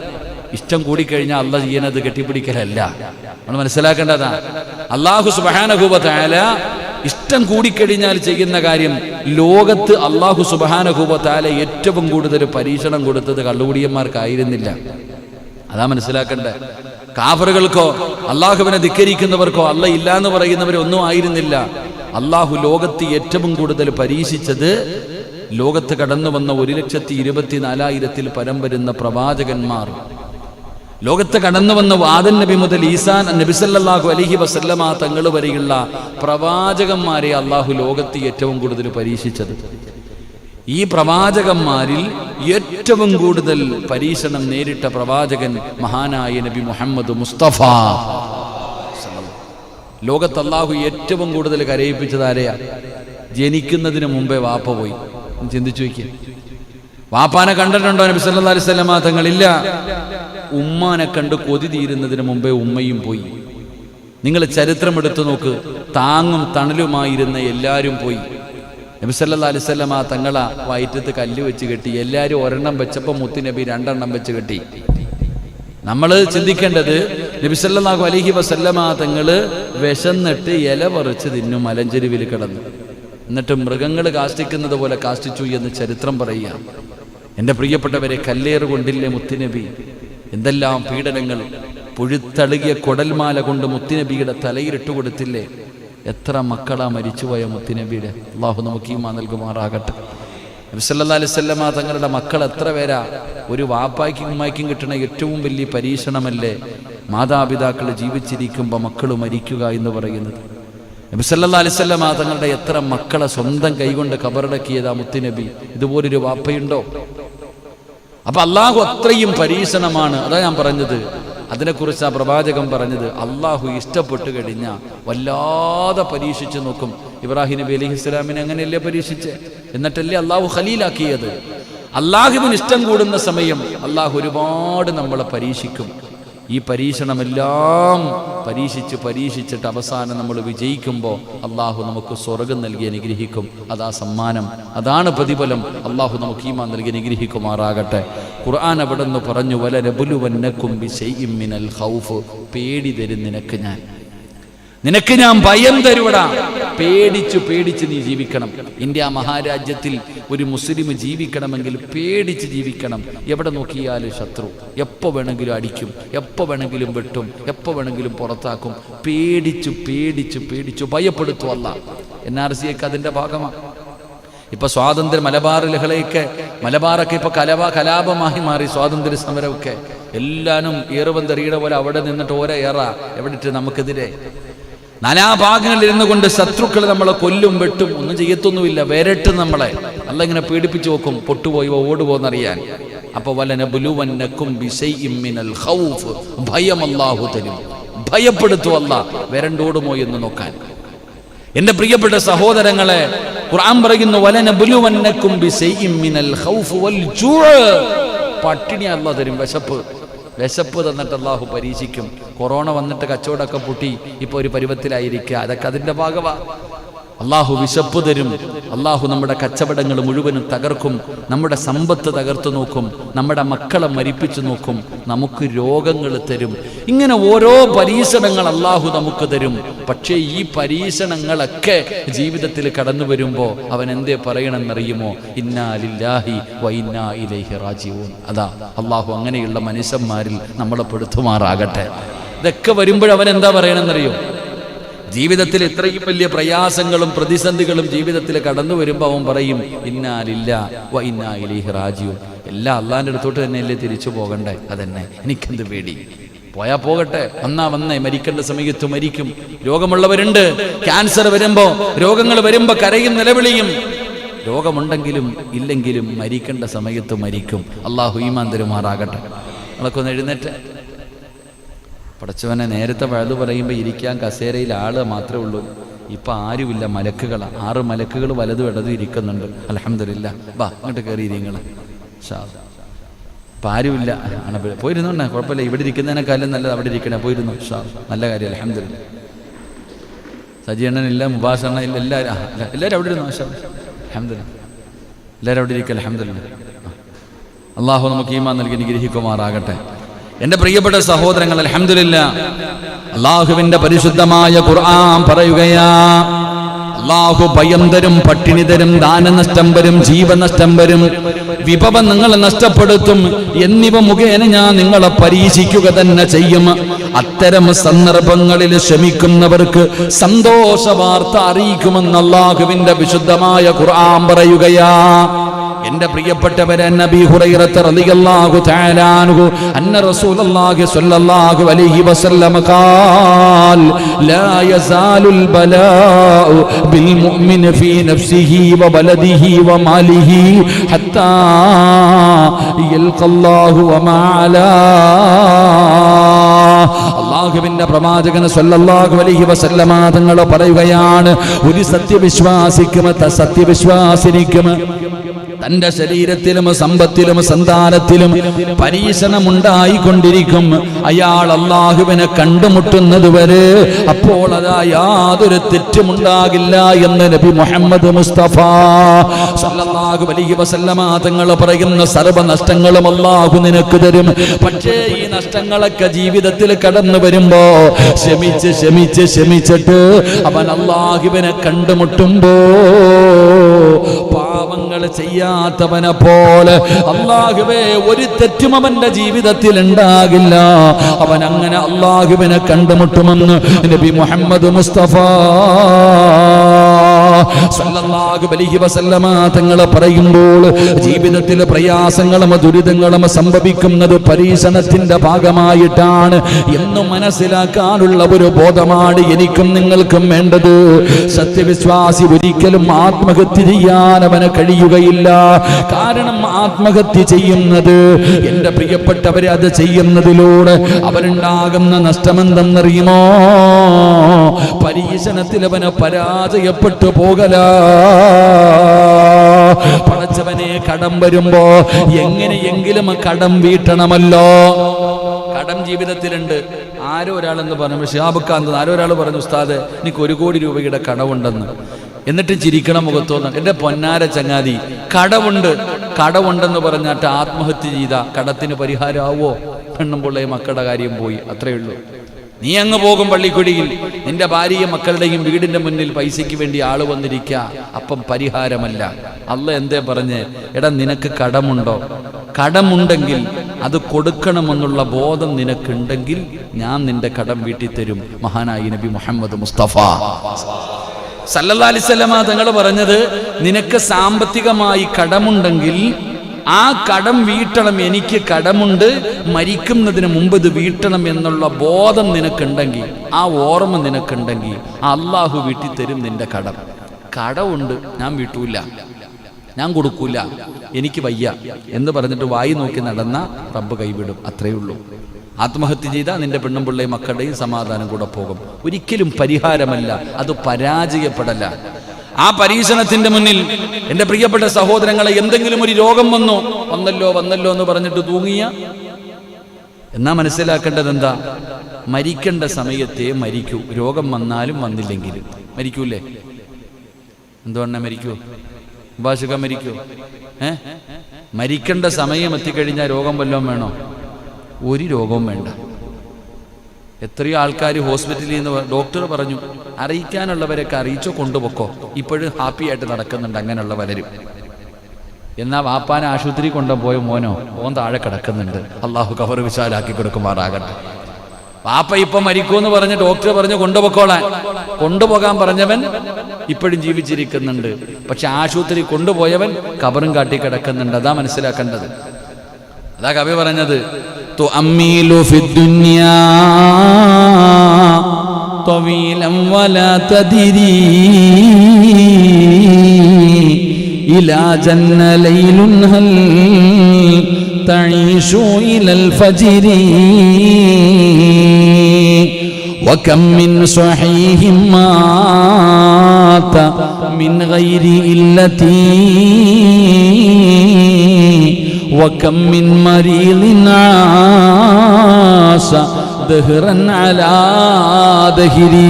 ഇഷ്ടം കൂടിക്കഴിഞ്ഞാൽ അല്ല ചെയ്യുന്നത് കെട്ടിപ്പിടിക്കലല്ല, നമ്മൾ മനസ്സിലാക്കേണ്ടതാ. അള്ളാഹു സുബ്ഹാനഹു വ തആല ഇഷ്ടം കൂടിക്കഴിഞ്ഞാൽ ചെയ്യുന്ന കാര്യം, ലോകത്ത് അള്ളാഹു സുബ്ഹാനഹു വ തആല ഏറ്റവും കൂടുതൽ പരീക്ഷണം കൊടുത്തത് കള്ളുകുടിയന്മാർക്കായിരുന്നില്ല. അതാ മനസ്സിലാക്കണ്ടേ. കാഫറുകൾക്കോ അള്ളാഹുവിനെ ധിക്കരിക്കുന്നവർക്കോ അല്ല ഇല്ലാന്ന് പറയുന്നവരൊന്നും ആയിരുന്നില്ല. അള്ളാഹു ലോകത്ത് ഏറ്റവും കൂടുതൽ പരീക്ഷിച്ചത് ലോകത്ത് കടന്നു വന്ന 1,24,000 പരം വരുന്ന പ്രവാചകന്മാർ, ലോകത്ത് കടന്നു വന്ന ആദം നബി മുതൽ ഈസാ നബി സല്ലല്ലാഹു അലൈഹി വസല്ലമ തങ്ങൾ വരെയുള്ള പ്രവാചകന്മാരെ അള്ളാഹു ലോകത്ത് ഏറ്റവും കൂടുതൽ പരീക്ഷിച്ചത്. ഈ പ്രവാചകന്മാരിൽ ഏറ്റവും കൂടുതൽ പരീക്ഷണം നേരിട്ട പ്രവാചകൻ മഹാനായ നബി മുഹമ്മദ് മുസ്തഫ. ലോകത്ത് അള്ളാഹു ഏറ്റവും കൂടുതൽ കരയിപ്പിച്ചത് ആരെയാ? ജനിക്കുന്നതിന് മുമ്പേ വാപ്പ പോയി. ചിന്തിച്ചു നോക്കിയേ, വാപ്പാനെ കണ്ടിട്ടുണ്ടോ നബി സല്ലല്ലാഹു അലൈഹി വസല്ലമ തങ്ങളില്ല. ഉമ്മാനെ കണ്ട് കൊതി തീരുന്നതിന് മുമ്പേ ഉമ്മയും പോയി. നിങ്ങൾ ചരിത്രം എടുത്തു നോക്ക്, താങ്ങും തണലുമായിരുന്ന എല്ലാവരും പോയി. നബി സല്ലല്ലാഹു അലൈഹി വസല്ലമ തങ്ങളെ വയറ്റത്ത് കല്ല് വെച്ച് കെട്ടി. എല്ലാവരും ഒരെണ്ണം വെച്ചപ്പോൾ മുത്തുനബി 2 എണ്ണം വെച്ച് കെട്ടി. നമ്മൾ ചിന്തിക്കേണ്ടത്, നബി സല്ലല്ലാഹു അലൈഹി വസല്ലമ തങ്ങള് വിശന്നിട്ട് ഇല പറിച്ച് തിന്നും മലഞ്ചെരുവിൽ കിടന്നു. എന്നിട്ട് മൃഗങ്ങൾ കാഷ്ടിക്കുന്നത് പോലെ കാഷ്ടിച്ചു എന്ന് ചരിത്രം പറയുക. എൻ്റെ പ്രിയപ്പെട്ടവരെ, കല്ലേറ് കൊണ്ടില്ലേ മുത്തുനബി? എന്തെല്ലാം പീഡനങ്ങൾ! പുഴുത്തളുകിയ കൊടൽമാല കൊണ്ട് മുത്തുനബിയുടെ തലയിലിട്ട് കൊടുത്തില്ലേ? എത്ര മക്കളാ മരിച്ചുപോയ മുത്തുനബിയുടെ. അള്ളാഹു നമുക്ക് ഈമാൻ നൽകുമാറാകട്ടെ. നബി സല്ലല്ലാഹു അലൈഹി വസല്ലമ തങ്ങളുടെ മക്കൾ എത്ര പേരാ? ഒരു വാപ്പായ്ക്കും ഉമ്മായ്ക്കും കിട്ടുന്ന ഏറ്റവും വലിയ പരീക്ഷണമല്ലേ മാതാപിതാക്കൾ ജീവിച്ചിരിക്കുമ്പോൾ മക്കൾ മരിക്കുക എന്ന് പറയുന്നത്. നബി സല്ലല്ലാഹു അലൈഹി വസല്ലമ തങ്ങളുടെ എത്ര മക്കളെ സ്വന്തം കൈകൊണ്ട് കബറടക്കിയതാ മുത്തുനബി. ഇതുപോലൊരു വാപ്പയുണ്ടോ? അപ്പൊ അള്ളാഹു അത്രയും പരീക്ഷണമാണ്. അതാ ഞാൻ പറഞ്ഞത്, അതിനെക്കുറിച്ച് ആ പ്രവാചകൻ പറഞ്ഞത്, അള്ളാഹു ഇഷ്ടപ്പെട്ടു കഴിഞ്ഞാൽ വല്ലാതെ പരീക്ഷിച്ചു നോക്കും. ഇബ്രാഹിം നബി അലൈഹി സ്വലാമിനെ അങ്ങനെയല്ലേ പരീക്ഷിച്ച്? എന്നിട്ടല്ലേ അള്ളാഹു ഖലീലാക്കിയത്. അള്ളാഹുവിന് ഇഷ്ടം കൂടുന്ന സമയം അള്ളാഹു ഒരുപാട് നമ്മളെ പരീക്ഷിക്കും. ഈ പരീക്ഷണമെല്ലാം പരീക്ഷിച്ചിട്ട് അവസാനം നമ്മൾ വിജയിക്കുമ്പോൾ അള്ളാഹു നമുക്ക് സ്വർഗം നൽകി അനുഗ്രഹിക്കും. അതാ സമ്മാനം, അതാണ് പ്രതിഫലം. അള്ളാഹു നമുക്ക് ഈമാൻ നൽകി അനുഗ്രഹിക്കുമാറാകട്ടെ. ഖുർആൻ അവിടെ നിന്ന് പറഞ്ഞു, വലനബുലുവന്നകും ബിശൈഇൻ മിനൽ ഖൗഫ്, പേടി തരും നിനക്ക് ഞാൻ ഭയം തരുവടാ. പേടിച്ച് നീ ജീവിക്കണം. ഇന്ത്യ മഹാരാജ്യത്തിൽ ഒരു മുസ്ലിം ജീവിക്കണമെങ്കിൽ പേടിച്ച് ജീവിക്കണം. എവിടെ നോക്കിയാലും ശത്രു, എപ്പോൾ വേണമെങ്കിലും അടിക്കും, എപ്പോൾ വേണമെങ്കിലും വെട്ടും, എപ്പോൾ വേണമെങ്കിലും പുറത്താക്കും. പേടിച്ചു ഭയപ്പെടുത്തു അല്ലാഹ്. NRC ഒക്കെ അതിൻ്റെ ഭാഗമാണ്. ഇപ്പൊ സ്വാതന്ത്ര്യ മലബാറൊക്കെ ഇപ്പൊ കലാപമായി മാറി. സ്വാതന്ത്ര്യ സമരമൊക്കെ എല്ലാവരും ഏറുവന്തെറിയുടെ പോലെ അവിടെ നിന്നിട്ട് ഓരോ എവിടെ ഇട്ട് നമുക്കെതിരെ നാനാഭാഗങ്ങളിൽ ഇരുന്നു കൊണ്ട് ശത്രുക്കൾ നമ്മളെ കൊല്ലും വെട്ടും, ഒന്നും ചെയ്യത്തൊന്നുമില്ല, വരട്ടും നമ്മളെ. അല്ല ഇങ്ങനെ പീഡിപ്പിച്ചു നോക്കും, പൊട്ടുപോയോ ഓടുപോന്നറിയാൻ. അപ്പൊ വലനബുലുവന്നകും ബിശൈഇൻ മിനൽ ഖൗഫ്, ഭയം അല്ലാഹു തരും. ഭയപ്പെടുത്തു അല്ലാഹ്, വരണ്ടോടുമോ എന്ന് നോക്കാൻ. എന്റെ പ്രിയപ്പെട്ട സഹോദരങ്ങളെ, ഖുർആൻ പറയുന്നു, വലനബുലുവന്നകും ബിശൈഇൻ മിനൽ ഖൗഫ് വൽ ജൂഅ്, പട്ടിണി അല്ലാഹ് തരും, വിശപ്പ് തന്നിട്ട് അള്ളാഹു പരീക്ഷിക്കും. കൊറോണ വന്നിട്ട് കച്ചവടമൊക്കെ പൊട്ടി ഇപ്പോൾ ഒരു പരുവത്തിലായിരിക്കുക. അതൊക്കെ അതിൻ്റെ ഭാഗമാണ്. അള്ളാഹു വിശപ്പ് തരും. അള്ളാഹു നമ്മുടെ കച്ചവടങ്ങൾ മുഴുവനും തകർക്കും. നമ്മുടെ സമ്പത്ത് തകർത്തു നോക്കും. നമ്മുടെ മക്കളെ മരിപ്പിച്ചു നോക്കും. നമുക്ക് രോഗങ്ങൾ തരും. ഇങ്ങനെ ഓരോ പരീക്ഷണങ്ങൾ അള്ളാഹു നമുക്ക് തരും. പക്ഷേ ഈ പരീക്ഷണങ്ങളൊക്കെ ജീവിതത്തിൽ കടന്നു വരുമ്പോൾ അവൻ എന്തേ പറയണമെന്നറിയുമോ? ഇന്നാ ലില്ലാഹി വ ഇന്നാ ഇലൈഹി റാജിഊൻ. അതാ അള്ളാഹു അങ്ങനെയുള്ള മനുഷ്യന്മാരിൽ നമ്മളെ പെടുത്തുമാറാകട്ടെ. ഇതൊക്കെ വരുമ്പോഴവൻ എന്താ പറയണമെന്നറിയോ? ജീവിതത്തിൽ ഇത്രയും വലിയ പ്രയാസങ്ങളും പ്രതിസന്ധികളും ജീവിതത്തിൽ കടന്നു വരുമ്പോൾ അവൻ പറയും ഇന്നാ ലില്ലാഹി വ ഇന്നാ ഇലൈഹി റാജിഊൻ. എല്ലാം അള്ളാഹിൻ്റെ അടുത്തോട്ട് തന്നെയല്ലേ തിരിച്ചു പോകണ്ടേ? അതന്നെ, എനിക്കെന്ത് പേടി? പോയാ പോകട്ടെ, വന്നേ, മരിക്കേണ്ട സമയത്ത് മരിക്കും. രോഗമുള്ളവരുണ്ട്, ക്യാൻസർ വരുമ്പോ, രോഗങ്ങൾ വരുമ്പോ കരയും നിലവിളിയും. രോഗമുണ്ടെങ്കിലും ഇല്ലെങ്കിലും മരിക്കേണ്ട സമയത്ത് മരിക്കും. അള്ളാഹു ഈമാൻ തരുമാറാകട്ടെ. നമ്മളൊക്കെ എഴുന്നേറ്റ്. പടച്ചവനെ, നേരത്തെ വഴുതു പറയുമ്പോൾ ഇരിക്കാൻ കസേരയിൽ ആള് മാത്രമേ ഉള്ളൂ. ഇപ്പം ആരുമില്ല, മലക്കുകളാണ്. 6 മലക്കുകൾ വലതും ഇടതും ഇരിക്കുന്നുണ്ട്. അൽഹംദുലില്ലാ. ബാ അങ്ങോട്ട് കയറി ഇരിങ്ങൾ. ഇപ്പം ആരുമില്ല. പോയിരുന്നോണ്ടേ, കുഴപ്പമില്ല. ഇവിടെ ഇരിക്കുന്നതിനേക്കാളും നല്ലത് അവിടെ ഇരിക്കണേ. പോയിരുന്നു. നല്ല കാര്യം. അൽഹംദുലില്ലാ. സജീവണ്ണനില്ല, മുബാസണ്ണ ഇല്ല, എല്ലാവരും അവിടെ ഇരുന്നു. അൽഹംദുലില്ലാ. എല്ലാവരും അവിടെ ഇരിക്കുക. അൽഹംദുലില്ലാ. അള്ളാഹു നമുക്ക് ഈമാൻ നൽകി അനുഗ്രഹിക്കുമാറാകട്ടെ. എന്റെ പ്രിയപ്പെട്ട സഹോദരങ്ങൾ, അൽഹംദുലില്ലാ, അള്ളാഹുവിന്റെ പരിശുദ്ധമായ ഖുർആൻ പറയുകയാ, അള്ളാഹു ഭയം തരും, പട്ടിണി തരും, ദാനനഷ്ടം വരും, ജീവനഷ്ടം വരും, വിഭവം നിങ്ങളെ നഷ്ടപ്പെടുത്തും എന്നിവ മുഖേന ഞാൻ നിങ്ങളെ പരീക്ഷിക്കുക തന്നെ ചെയ്യും. അത്തരം സന്ദർഭങ്ങളിൽ ക്ഷമിക്കുന്നവർക്ക് സന്തോഷ വാർത്ത അറിയിക്കുമെന്ന് അള്ളാഹുവിന്റെ വിശുദ്ധമായ ഖുർആൻ പറയുകയാ. എന്റെ പ്രിയപ്പെട്ടവരെ, നബി ഹുറൈറ റളിയല്ലാഹു തആല അൻഹു അന്ന റസൂലുള്ളാഹി സ്വല്ലല്ലാഹു അലൈഹി വസല്ലം ഖാൽ ലാ യസാലുൽ ബലാഉ ബിൽ മുഅ്മിനി ഫീ നഫ്സിഹി വ ബലദിഹി വ മാലിഹി ഹത്താ യൽഖല്ലാഹു വ മാ അലാ. അല്ലാഹുവിന്റെ പ്രവാചകൻ സ്വല്ലല്ലാഹു അലൈഹി വസല്ലമ തങ്ങൾ പറയുകയാണ്, ഒരു സത്യവിശ്വാസിക്കും സത്യവിശ്വാസിനിക്കും തന്റെ ശരീരത്തിലും സമ്പത്തിലും സന്താനത്തിലും പരീക്ഷണമുണ്ടായിക്കൊണ്ടിരിക്കും. അയാൾ അള്ളാഹുവിനെ കണ്ടുമുട്ടുന്നത് വരെ അപ്പോൾ അതാ യാതൊരു തെറ്റുമുണ്ടാകില്ല എന്ന് നബി മുഹമ്മദ് മുസ്തഫ സല്ലല്ലാഹു അലൈഹി വസല്ലമ തങ്ങൾ പറയുന്ന സർവ്വ നഷ്ടങ്ങളും അള്ളാഹു നിനക്ക് തരും. പക്ഷേ ഈ നഷ്ടങ്ങളൊക്കെ ജീവിതത്തിൽ കടന്നു വരുമ്പോ ക്ഷമിച്ചിട്ട് അവൻ അള്ളാഹുവിനെ കണ്ടുമുട്ടുമ്പോ പാവങ്ങൾ ചെയ്യാത്തവനെ പോലെ അല്ലാഹുവേ ഒരു തെറ്റും അവന്റെ ജീവിതത്തിൽ ഉണ്ടാകില്ല. അവൻ അങ്ങനെ അല്ലാഹുവിനെ കണ്ടുമുട്ടുമെന്ന് നബി മുഹമ്മദ് മുസ്തഫ സല്ലല്ലാഹു അലൈഹി വസല്ലമ തങ്ങൾ പറയുമ്പോൾ ജീവിതത്തിൽ പ്രയാസങ്ങളും ദുരിതങ്ങളും സംഭവിക്കുന്നത് പരീക്ഷണത്തിന്റെ ഭാഗമായിട്ടാണ് എന്ന് മനസ്സിലാക്കാനുള്ള ഒരു ബോധമാണ് എനിക്കും നിങ്ങൾക്കും വേണ്ടത്. സത്യവിശ്വാസി ഒരിക്കലും ആത്മഹത്യ ചെയ്യാൻ അവന് കഴിയുകയില്ല. കാരണം ആത്മഹത്യ ചെയ്യുന്നത്, എന്റെ പ്രിയപ്പെട്ടവരെ, അത് ചെയ്യുന്നതിലൂടെ അവനുണ്ടാകുന്ന നഷ്ടമെന്തെന്നറിയുമോ? പരീക്ഷണത്തിൽ അവന് പരാജയപ്പെട്ടു പോകല. പടച്ചവനെ, കടം വരുമ്പോ എങ്ങനെയെങ്കിലും കടം വീട്ടണമല്ലോ. കടം ജീവിതത്തിലുണ്ട്. ആരോ ഒരാളെന്ന് പറഞ്ഞു, ഷിഹാബുക്കാന്ത് ആരോ ഒരാൾ പറഞ്ഞു, ഉസ്താദ് എനിക്ക് 1 കോടി രൂപയുടെ കടമുണ്ടെന്ന്. എന്നിട്ട് ചിരിക്കണം മുഖത്തോന്ന്. എൻ്റെ പൊന്നാര ചങ്ങാതി, കടമുണ്ടെന്ന് പറഞ്ഞിട്ട് ആത്മഹത്യ ചെയ്ത കടത്തിന് പരിഹാരമാവോ? പെണ്ണും പിള്ളയും മക്കളുടെ കാര്യം പോയി, അത്രയേ ഉള്ളൂ. നീ അങ്ങ് പോകും പള്ളിക്കുടിയിൽ, നിന്റെ ഭാര്യയും മക്കളുടെയും വീടിന്റെ മുന്നിൽ പൈസയ്ക്ക് വേണ്ടി ആള് വന്നിരിക്കുക, അപ്പം പരിഹാരമല്ല. അള്ളാഹ് എന്തേ പറഞ്ഞ്, എടാ നിനക്ക് കടമുണ്ടോ? കടമുണ്ടെങ്കിൽ അത് കൊടുക്കണമെന്നുള്ള ബോധം നിനക്കുണ്ടെങ്കിൽ ഞാൻ നിന്റെ കടം വീട്ടി തരും. മഹാനായി നബി മുഹമ്മദ് മുസ്തഫ സല്ലല്ലാഹു അലൈഹി വസല്ലമ തങ്ങൾ പറഞ്ഞത്, നിനക്ക് സാമ്പത്തികമായി കടമുണ്ടെങ്കിൽ ആ കടം വീട്ടണം. എനിക്ക് കടമുണ്ട്, മരിക്കുന്നതിന് മുമ്പ് ഇത് വീട്ടണം എന്നുള്ള ബോധം നിനക്കുണ്ടെങ്കിൽ, ആ ഓർമ്മ നിനക്കുണ്ടെങ്കിൽ അള്ളാഹു വീട്ടി തരും നിന്റെ കടം. കടമുണ്ട്, ഞാൻ വീട്ടൂല, ഞാൻ കൊടുക്കൂല, എനിക്ക് വയ്യ എന്ന് പറഞ്ഞിട്ട് വായി നോക്കി നടന്ന റബ്ബ് കൈവിടും. അത്രയേ ഉള്ളൂ. ആത്മഹത്യ ചെയ്താൽ നിന്റെ പെണ്ണും പിള്ളയും മക്കളുടെയും സമാധാനം കൂടെ പോകും. ഒരിക്കലും പരിഹാരമല്ല, അത് പരാജയപ്പെടല. ആ പരീക്ഷണത്തിന്റെ മുന്നിൽ എൻ്റെ പ്രിയപ്പെട്ട സഹോദരങ്ങളെ, എന്തെങ്കിലും ഒരു രോഗം വന്നല്ലോ എന്ന് പറഞ്ഞിട്ട് തൂങ്ങിയ, എന്നാ മനസ്സിലാക്കേണ്ടത് എന്താ? മരിക്കേണ്ട സമയത്തെ മരിക്കൂ. രോഗം വന്നാലും വന്നില്ലെങ്കിലും മരിക്കൂലേ? എന്തുകൊണ്ടാ മരിക്കുമോ? ഭാഷക മരിക്കുമോ? മരിക്കേണ്ട സമയം എത്തിക്കഴിഞ്ഞാൽ രോഗം വല്ലതും വേണോ? ഒരു രോഗവും വേണ്ട. എത്രയോ ആൾക്കാർ ഹോസ്പിറ്റലിൽ നിന്ന് ഡോക്ടർ പറഞ്ഞു അറിയിക്കാനുള്ളവരൊക്കെ അറിയിച്ചോ, കൊണ്ടുപോക്കോ, ഇപ്പോഴും ഹാപ്പി ആയിട്ട് നടക്കുന്നുണ്ട് അങ്ങനെയുള്ള പലരും. എന്നാൽ വാപ്പാനെ ആശുപത്രി കൊണ്ടുപോയ മോനോ ഓൻ താഴെ കിടക്കുന്നുണ്ട്. അള്ളാഹു കബർ വിശാലാക്കി കൊടുക്കുമാറാകട്ടെ. വാപ്പ ഇപ്പൊ മരിക്കൂന്ന് പറഞ്ഞ് ഡോക്ടർ പറഞ്ഞു കൊണ്ടുപോക്കോളാൻ. കൊണ്ടുപോകാൻ പറഞ്ഞവൻ ഇപ്പോഴും ജീവിച്ചിരിക്കുന്നുണ്ട്. പക്ഷെ ആശുപത്രി കൊണ്ടുപോയവൻ കബറും കാട്ടി കിടക്കുന്നുണ്ട്. അതാ മനസ്സിലാക്കേണ്ടത്. അതാ കവി പറഞ്ഞത്, തുഅമ്മീലു ഫിദ്ദുനിയാ തവീലൻ വലാ തദ്രി ഇലാ ജന്ന ലൈലുൻ ഹൽ തഈശു ഇലൽ ഫജ്രി വകം മിൻ സ്വഹീഹിൻ മാത മിൻ ഗൈരി ഇല്ലതി വകം മിൻ മരീദിൻ ആശ ദഹ്റൻ അലാ ദഹ്രി.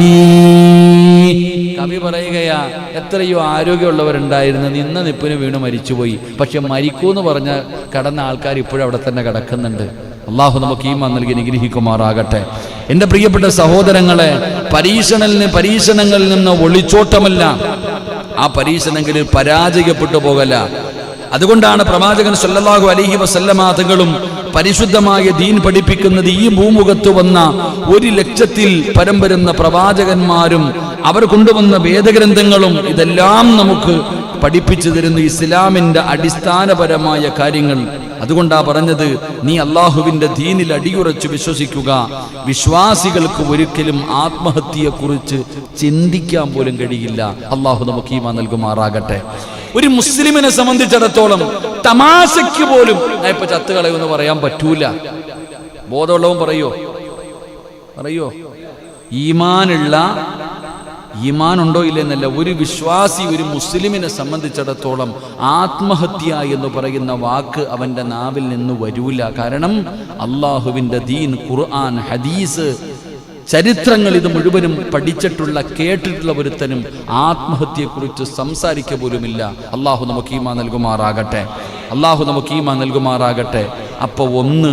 കവി പറയുകയാ, എത്രയോ ആരോഗ്യമുള്ളവരുണ്ടായിരുന്നു, നിന്ന നിപ്പിന് വീണ് മരിച്ചുപോയി. പക്ഷെ മരിക്കൂന്ന് പറഞ്ഞ കടന്ന ആൾക്കാർ ഇപ്പോഴും അവിടെ തന്നെ കിടക്കുന്നുണ്ട്. അള്ളാഹു നമുക്ക് ഈമാൻ നൽകി അനുഗ്രഹിക്കുമാറാകട്ടെ. എൻ്റെ പ്രിയപ്പെട്ട സഹോദരങ്ങളെ, പരീക്ഷണങ്ങളിൽ നിന്ന് ഒളിച്ചോട്ടമല്ല, ആ പരീക്ഷണങ്ങളിൽ പരാജയപ്പെട്ടു പോകല. അതുകൊണ്ടാണ് പ്രവാചകൻ സല്ലല്ലാഹു അലൈഹി വസല്ലമ തങ്ങളും പരിശുദ്ധമായ ദീൻ പഠിപ്പിക്കുന്നത്. ഈ ഭൂമുഖത്ത് വന്ന 100,000-ൽ പരം വരുന്ന പ്രവാചകന്മാരും അവർ കൊണ്ടുവന്ന വേദഗ്രന്ഥങ്ങളും ഇതെല്ലാം നമുക്ക് പഠിപ്പിച്ചു തരുന്ന ഇസ്ലാമിന്റെ അടിസ്ഥാനപരമായ കാര്യങ്ങൾ. അതുകൊണ്ടാ പറഞ്ഞത്, നീ അള്ളാഹുവിന്റെ ദീനിൽ അടിയുറച്ച് വിശ്വസിക്കുക. വിശ്വാസികൾക്ക് ഒരിക്കലും ആത്മഹത്യയെക്കുറിച്ച് ചിന്തിക്കാൻ പോലും കഴിയില്ല. അള്ളാഹു നമുക്ക് ഈമാൻ നൽകുമാറാകട്ടെ. ഒരു മുസ്ലിമിനെ സംബന്ധിച്ചിടത്തോളം തമാശയ്ക്ക് പോലും ഞാൻ ഇപ്പൊ ചത്തുകളയെന്ന് പറയാൻ പറ്റൂല. ബോധമുള്ളവൻ പറയോ? ഈമാൻ ഉണ്ടോ ഇല്ലെന്നല്ല, ഒരു വിശ്വാസി, ഒരു മുസ്ലിമിനെ സംബന്ധിച്ചിടത്തോളം ആത്മഹത്യ എന്ന് പറയുന്ന വാക്ക് അവന്റെ നാവിൽ നിന്ന് വരൂല. കാരണം അള്ളാഹുവിന്റെ ദീൻ, ഖുർആൻ, ഹദീസ്, ചരിത്രങ്ങൾ ഇത് മുഴുവനും പഠിച്ചിട്ടുള്ള കേട്ടിട്ടുള്ള ഒരുത്തനും ആത്മഹത്യയെക്കുറിച്ച് സംസാരിക്കുക പോലുമില്ല. അള്ളാഹു നമുക്ക് ഈമാൻ നൽകുമാറാകട്ടെ. അപ്പോൾ ഒന്ന്,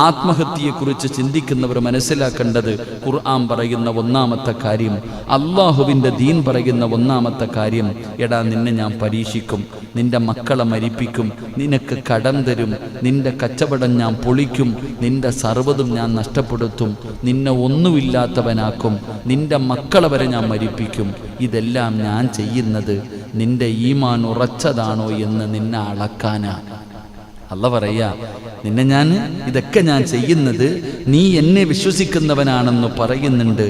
ആത്മഹത്യയെക്കുറിച്ച് ചിന്തിക്കുന്നവർ മനസ്സിലാക്കേണ്ടത് ഖുർആൻ പറയുന്ന ഒന്നാമത്തെ കാര്യം, അള്ളാഹുവിൻ്റെ ദീൻ പറയുന്ന ഒന്നാമത്തെ കാര്യം, എടാ നിന്നെ ഞാൻ പരീക്ഷിക്കും, നിന്റെ മക്കളെ മരിപ്പിക്കും, നിനക്ക് കടം തരും, നിന്റെ കച്ചവടം ഞാൻ പൊളിക്കും, നിന്റെ സർവ്വതും ഞാൻ നഷ്ടപ്പെടുത്തും, നിന്നെ ഒന്നുമില്ലാത്തവനാക്കും, നിന്റെ മക്കളെ വരെ ഞാൻ മരിപ്പിക്കും. ഇതെല്ലാം ഞാൻ ചെയ്യുന്നത് നിന്റെ ഈമാൻ ഉറച്ചതാണോ എന്ന് നിന്നെ അളക്കാനാണ്. അല്ലാഹു പറയാ, ഇതൊക്കെ ഞാൻ ചെയ്യുന്നത് നീ എന്നെ വിശ്വസിക്കുന്നവനാണെന്ന് പറയുന്നുണ്ട്.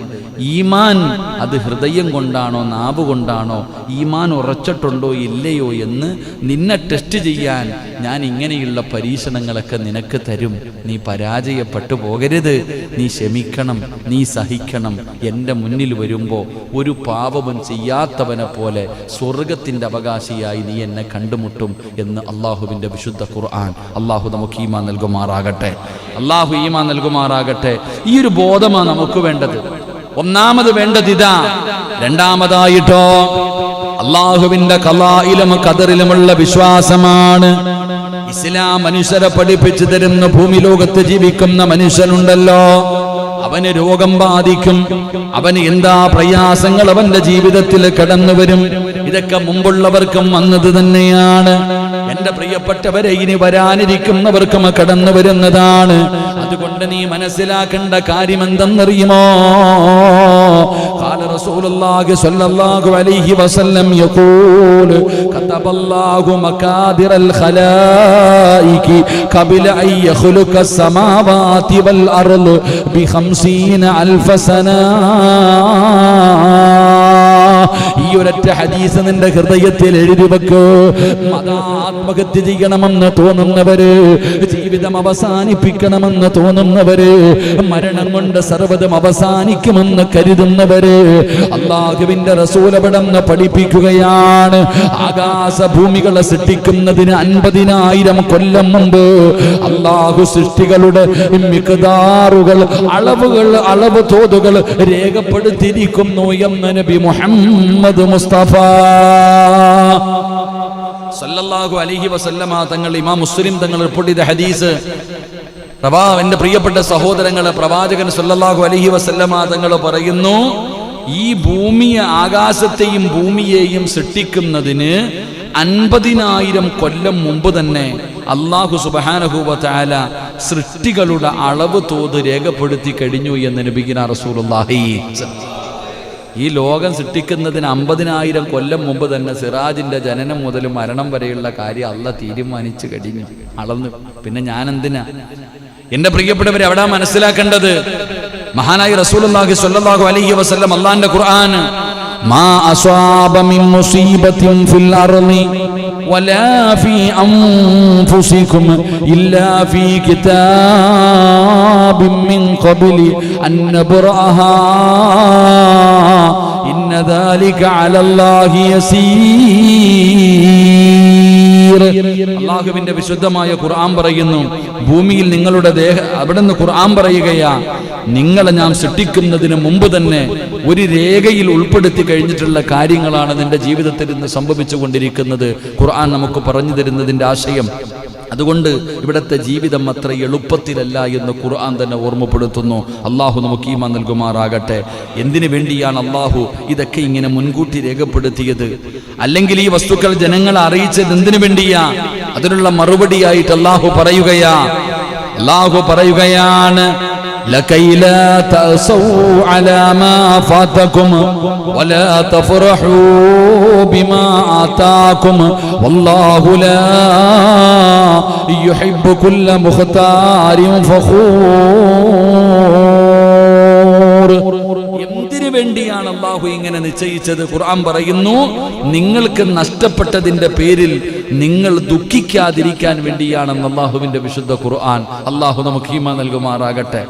ഈമാൻ അത് ഹൃദയം കൊണ്ടാണോ നാവ് കൊണ്ടാണോ, ഈമാൻ ഉറച്ചിട്ടുണ്ടോ ഇല്ലയോ എന്ന് നിന്നെ ടെസ്റ്റ് ചെയ്യാൻ ഞാൻ ഇങ്ങനെയുള്ള പരീക്ഷണങ്ങളൊക്കെ നിനക്ക് തരും. നീ പരാജയപ്പെട്ടു പോകരുത്, നീ ക്ഷമിക്കണം, നീ സഹിക്കണം. എൻ്റെ മുന്നിൽ വരുമ്പോൾ ഒരു പാപവും ചെയ്യാത്തവനെ പോലെ സ്വർഗത്തിൻ്റെ അവകാശിയായി നീ എന്നെ കണ്ടുമുട്ടും എന്ന് അള്ളാഹുവിൻ്റെ വിശുദ്ധ ഖുർആൻ. അള്ളാഹു നമുക്ക് ഈമാൻ നൽകുമാറാകട്ടെ. ഈ ഒരു ബോധമാണ് നമുക്ക് വേണ്ടത്. ഒന്നാമത് വേണ്ടത് ഇതാ. രണ്ടാമതായിട്ടോ അള്ളാഹുവിന്റെ ഖലായിലും ഖദറിലുമുള്ള വിശ്വാസമാണ്. ഇസ്ലാം മനുഷ്യരെ പഠിപ്പിച്ചു തരുന്ന, ഭൂമി ലോകത്ത് ജീവിക്കുന്ന മനുഷ്യനുണ്ടല്ലോ, അവന് രോഗം ബാധിക്കും, അവന് എന്താ പ്രയാസങ്ങൾ അവന്റെ ജീവിതത്തിൽ കടന്നു വരും. ഇതൊക്കെ മുമ്പുള്ളവർക്കും വന്നത് തന്നെയാണ്. എന്റെ പ്രിയപ്പെട്ടവരെ, ഇനി വരാനിരിക്കുന്നവർക്കും കടന്നു വരുന്നതാണ്. അതുകൊണ്ട് നീ മനസ്സിലാക്കേണ്ട കാര്യം എന്തെന്നറിയുമോ? ഖാല റസൂലുള്ളാഹി സ്വല്ലല്ലാഹു അലൈഹി വസല്ലം യഖൂൽ കതബല്ലാഹു മകാദിറൽ ഖലായികി ഖബല അൻ യഖ്ലുഖ അസ്സമാവാതി വൽ അർള് ബി 50,000 സന. ഈ ഒരൊറ്റ ഹദീസ് നിന്റെ ഹൃദയത്തിൽ എഴുതി വെക്കൂ. ആത്മഹത്യ ചെയ്യണമെന്ന് തോന്നുന്നവര്, ജീവിതം അവസാനിപ്പിക്കണമെന്ന് തോന്നുന്നവര്, മരണം കൊണ്ട് സർവ്വതും അവസാനിക്കുമെന്ന് കരുതുന്നവര്, അല്ലാഹുവിന്റെ റസൂൽ അവിടുന്ന് പഠിപ്പിക്കുകയാണ്, ആകാശഭൂമികളെ സൃഷ്ടിക്കുന്നതിന് 50,000 കൊല്ലം മുമ്പ് അല്ലാഹു സൃഷ്ടികളുടെ മിഖ്ദാറുകൾ, അളവ് തോതുകൾ രേഖപ്പെടുത്തിയിരിക്കുന്നു എന്ന് നബി മുഹമ്മദ് മുഹമ്മദ് മുസ്തഫ സല്ലല്ലാഹു അലൈഹി വസല്ലമ തങ്ങൾ ഇമാം മുസ്ലിം തങ്ങൾ റിപ്പോർട്ട് ചെയ്ത ഹദീസ്. എന്റെ പ്രിയപ്പെട്ട സഹോദരങ്ങളെ, പ്രവാചകൻ സല്ലല്ലാഹു അലൈഹി വസല്ലമ തങ്ങൾ പറയുന്നു, ഈ ഭൂമിയെ, ആകാശത്തെയും ഭൂമിയെയും സൃഷ്ടിക്കുന്നതിന് 50,000 കൊല്ലം മുമ്പ് തന്നെ അല്ലാഹു സുബ്ഹാനഹു വ തആല സൃഷ്ടികളുടെ അളവ് തോത് രേഖപ്പെടുത്തി കഴിഞ്ഞു എന്ന് നബിയിന റസൂലുള്ളാഹി. ഈ ലോകം സൃഷ്ടിക്കുന്നതിന് 50,000 കൊല്ലം മുമ്പ് തന്നെ സിറാജിന്റെ ജനനം മുതൽ മരണം വരെയുള്ള കാര്യം അല്ലാഹ് തീരുമാനിച്ചു കഴിഞ്ഞു, അളന്ന്. പിന്നെ ഞാൻ എന്തിനാ? എന്റെ പ്രിയപ്പെട്ടവരെ, എവിടാ മനസ്സിലാക്കേണ്ടത്? മഹാനായ റസൂലുള്ളാഹി സ്വല്ലല്ലാഹു അലൈഹി വസല്ലം അല്ലാഹുവിന്റെ ഖുർആൻ, മാ അസ്വാബ മിൻ മുസീബത്തിൻ ഫിൽ അർളി വലാ ഫീ അൻഫുസികും ഇല്ലാ ഫീ കിതാബിൻ മിൻ ഖബ്ലി അൻ നബ്റഅഹാ ഇന്ന ദാലിക അലല്ലാഹി യസീർ. അല്ലാഹുവിന്റെ വിശുദ്ധമായ ഖുർആൻ പറയുന്നു, ഭൂമിയിൽ നിങ്ങളുടെ അവിടുന്ന് ഖുർആൻ പറയുകയാ, നിങ്ങളെ ഞാൻ സൃഷ്ടിക്കുന്നതിന് മുമ്പ് തന്നെ ഒരു രേഖയിൽ ഉൾപ്പെടുത്തി കഴിഞ്ഞിട്ടുള്ള കാര്യങ്ങളാണ് നിന്റെ ജീവിതത്തിൽ ഇന്ന് സംഭവിച്ചുകൊണ്ടിരിക്കുന്നത്. ഖുർആൻ നമുക്ക് പറഞ്ഞു തരുന്നതിന്റെ ആശയം. അതുകൊണ്ട് ഇവിടുത്തെ ജീവിതം അത്ര എളുപ്പത്തിലല്ല എന്ന് ഖുർആൻ തന്നെ ഓർമ്മപ്പെടുത്തുന്നു. അള്ളാഹു നമുക്ക് ഈമാൻ നൽകുമാറാകട്ടെ. എന്തിനു വേണ്ടിയാണ് അള്ളാഹു ഇതൊക്കെ ഇങ്ങനെ മുൻകൂട്ടി രേഖപ്പെടുത്തിയത്? അല്ലെങ്കിൽ ഈ വസ്തുക്കൾ ജനങ്ങളെ അറിയിച്ചത് എന്തിനു വേണ്ടിയാ? അതിനുള്ള മറുപടിയായിട്ട് അള്ളാഹു പറയുകയാണ്, لكي لا تأسوا على ما فاتكم ولا تفرحوا بما آتاكم والله لا يحب كل مختار فخور. എന്തിനു വേണ്ടിയാണ് അള്ളാഹു ഇങ്ങനെ നിശ്ചയിച്ചത്? ഖുർആൻ പറയുന്നു, നിങ്ങൾക്ക് നഷ്ടപ്പെട്ടതിന്റെ പേരിൽ നിങ്ങൾ ദുഃഖിക്കാതിരിക്കാൻ വേണ്ടിയാണെന്ന് അള്ളാഹുവിന്റെ വിശുദ്ധ ഖുർആൻ. അള്ളാഹു നമുക്ക് ഈമാൻ നൽകുമാറാകട്ടെ.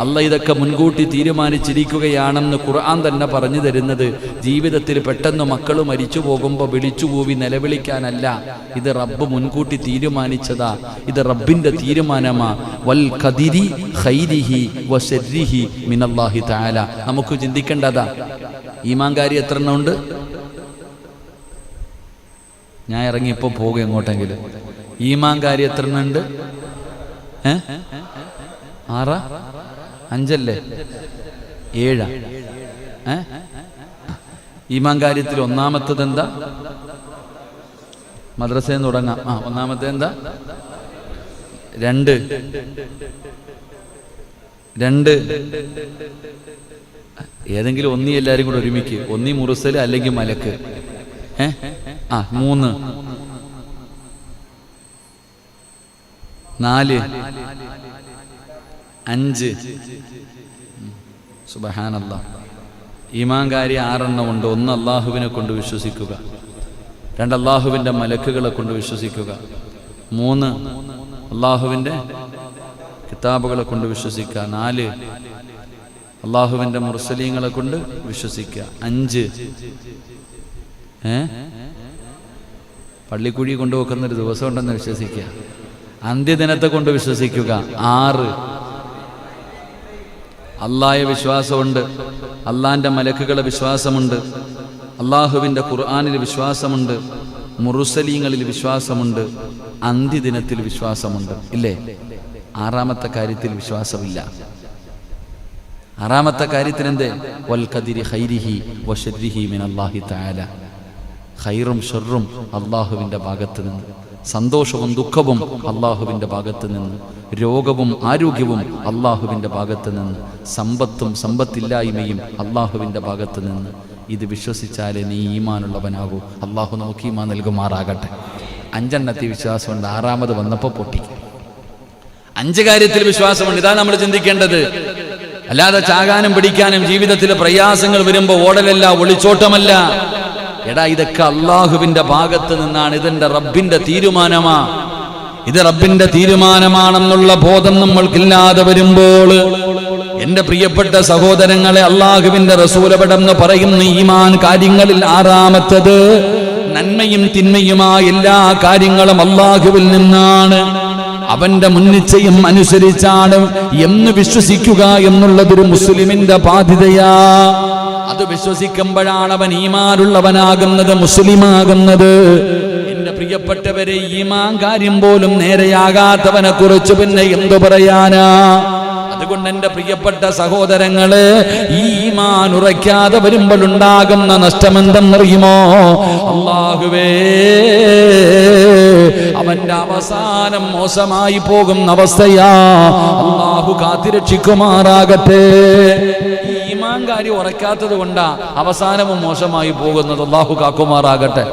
അള്ളാഹ് ഇതൊക്കെ മുൻകൂട്ടി തീരുമാനിച്ചിരിക്കുകയാണെന്ന് ഖുർആൻ തന്നെ പറഞ്ഞു തരുന്നത് ജീവിതത്തിൽ പെട്ടെന്ന് മക്കൾ മരിച്ചു പോകുമ്പോൾ വിളിച്ചുകൂവി നിലവിളിക്കാനല്ല. ഇത് റബ്ബ് മുൻകൂട്ടി തീരുമാനിച്ചതാ. ഇത് റബ്ബിന്റെ തീരുമാനമാ. വൽ ഖദിരി ഖൈരിഹി വശർരിഹി മിനല്ലാഹി തആല. നമുക്ക് ചിന്തിക്കേണ്ടതാ. ഈമാൻകാരി എത്ര എണ്ണം ഉണ്ട്? ഞാൻ ഇറങ്ങി ഇപ്പോൾ പോകും എങ്ങോട്ടെങ്കിലും. ഈമാൻകാരി എത്ര എണ്ണം ഉണ്ട്? 6 5 7 ഈമാൻ കാര്യത്തിൽ ഒന്നാമത്തത് എന്താ? മദ്രസയിൽ നിന്ന് തുടങ്ങാം. ഒന്നാമത്തെ എന്താ? 2 ഏതെങ്കിലും ഒന്നി എല്ലാരും കൂടെ ഒരുമിക്ക്. ഒന്നി മുറുസല് അല്ലെങ്കിൽ മലക്ക്. 3 4 5 സുബ്ഹാനല്ലാഹ്. ഈമാൻകാരി 6 എണ്ണം ഉണ്ട്. 1 അള്ളാഹുവിനെ കൊണ്ട് വിശ്വസിക്കുക, 2 അള്ളാഹുവിൻ്റെ മലക്കുകളെ കൊണ്ട് വിശ്വസിക്കുക, 3 അള്ളാഹുവിൻ്റെ കിതാബുകളെ കൊണ്ട് വിശ്വസിക്കുക, 4 അള്ളാഹുവിൻ്റെ മുർസലീങ്ങളെ കൊണ്ട് വിശ്വസിക്കുക, 5 പള്ളിക്കുഴി കൊണ്ടുവെക്കുന്നൊരു ദിവസം ഉണ്ടെന്ന് വിശ്വസിക്കുക, അന്ത്യദിനത്തെ കൊണ്ട് വിശ്വസിക്കുക, 6 അള്ളാഹയെ വിശ്വാസമുണ്ട്, അള്ളാഹിൻ്റെ മലക്കുകളെ വിശ്വാസമുണ്ട്, അള്ളാഹുവിൻ്റെ ഖുർആനിൽ വിശ്വാസമുണ്ട്, മുർസലീങ്ങളിൽ വിശ്വാസമുണ്ട്, അന്ത്യദിനത്തിൽ വിശ്വാസമുണ്ട്. ഇല്ലേ? 6ാമത്തെ കാര്യത്തിൽ വിശ്വാസമില്ല. 6ാമത്തെ കാര്യത്തിൽ എന്തേ? വൽ ഖദിരി ഖൈരിഹി വശർരിഹി മിനല്ലാഹി തആല. ഖൈറും ഷർറും അള്ളാഹുവിൻ്റെ ഭാഗത്ത് നിന്ന്, സന്തോഷവും ദുഃഖവും അള്ളാഹുവിൻ്റെ ഭാഗത്ത് നിന്ന്, രോഗവും ആരോഗ്യവും അള്ളാഹുവിൻ്റെ ഭാഗത്ത് നിന്ന്, സമ്പത്തും സമ്പത്തില്ലായ്മയും അള്ളാഹുവിൻ്റെ ഭാഗത്ത് നിന്ന്. ഇത് വിശ്വസിച്ചാലേ നീ ഈമാനുള്ളവനാകൂ. അള്ളാഹു നമുക്ക് ഈമാൻ നൽകുമാറാകട്ടെ. 5 എണ്ണത്തിൽ വിശ്വാസമുണ്ട്, 6ാമത് വന്നപ്പോൾ പൊട്ടി. 5 കാര്യത്തിൽ വിശ്വാസമുണ്ട്. ഇതാണ് നമ്മൾ ചിന്തിക്കേണ്ടത്. അല്ലാതെ ചാകാനും പിടിക്കാനും ജീവിതത്തിലെ പ്രയാസങ്ങൾ വരുമ്പോൾ ഓടലല്ല, ഒളിച്ചോട്ടമല്ല. എടാ, ഇതൊക്കെ അള്ളാഹുവിന്റെ ഭാഗത്ത് നിന്നാണ്. ഇതെന്റെ റബ്ബിന്റെ തീരുമാനമാ. ഇത് റബ്ബിന്റെ തീരുമാനമാണെന്നുള്ള ബോധം നമ്മൾക്കില്ലാതെ വരുമ്പോൾ, എന്റെ പ്രിയപ്പെട്ട സഹോദരങ്ങളെ, അള്ളാഹുവിന്റെ റസൂലപടം പറയുന്ന ഈമാൻ കാര്യങ്ങളിൽ 6ാമത്തത്, നന്മയും തിന്മയുമായ എല്ലാ കാര്യങ്ങളും അള്ളാഹുവിൽ നിന്നാണ്, അവന്റെ മുൻനിശ്ചയം അനുസരിച്ചാണ് എന്ന് വിശ്വസിക്കുക എന്നുള്ളതൊരു മുസ്ലിമിന്റെ ബാധ്യതയാ. അത് വിശ്വസിക്കുമ്പോഴാണ് അവൻ ഈമാനുള്ളവനാകുന്നത്, മുസ്ലിമാകുന്നത്. എന്റെ പ്രിയപ്പെട്ടവരെ, ഈമാൻ കാര്യം പോലും നേരെയാകാത്തവനെ കുറിച്ച് പിന്നെ എന്തു പറയാനാ? അതുകൊണ്ട് എന്റെ പ്രിയപ്പെട്ട സഹോദരങ്ങള്, ഈ ഈമാൻ ഉറയ്ക്കാതെ വരുമ്പോൾ ഉണ്ടാകുന്ന നഷ്ടമെന്തെന്നറിയുമോ? അല്ലാഹുവേ, അവന്റെ അവസാനം മോശമായി പോകുന്ന അവസ്ഥയാ. അല്ലാഹു കാത്തിരക്ഷിക്കുമാറാകട്ടെ. ഈമാൻ കാര്യം ഉറയ്ക്കാത്തത് കൊണ്ടാ അവസാനവും മോശമായി പോകുന്നത്. അല്ലാഹു കാക്കുമാറാകട്ടെ,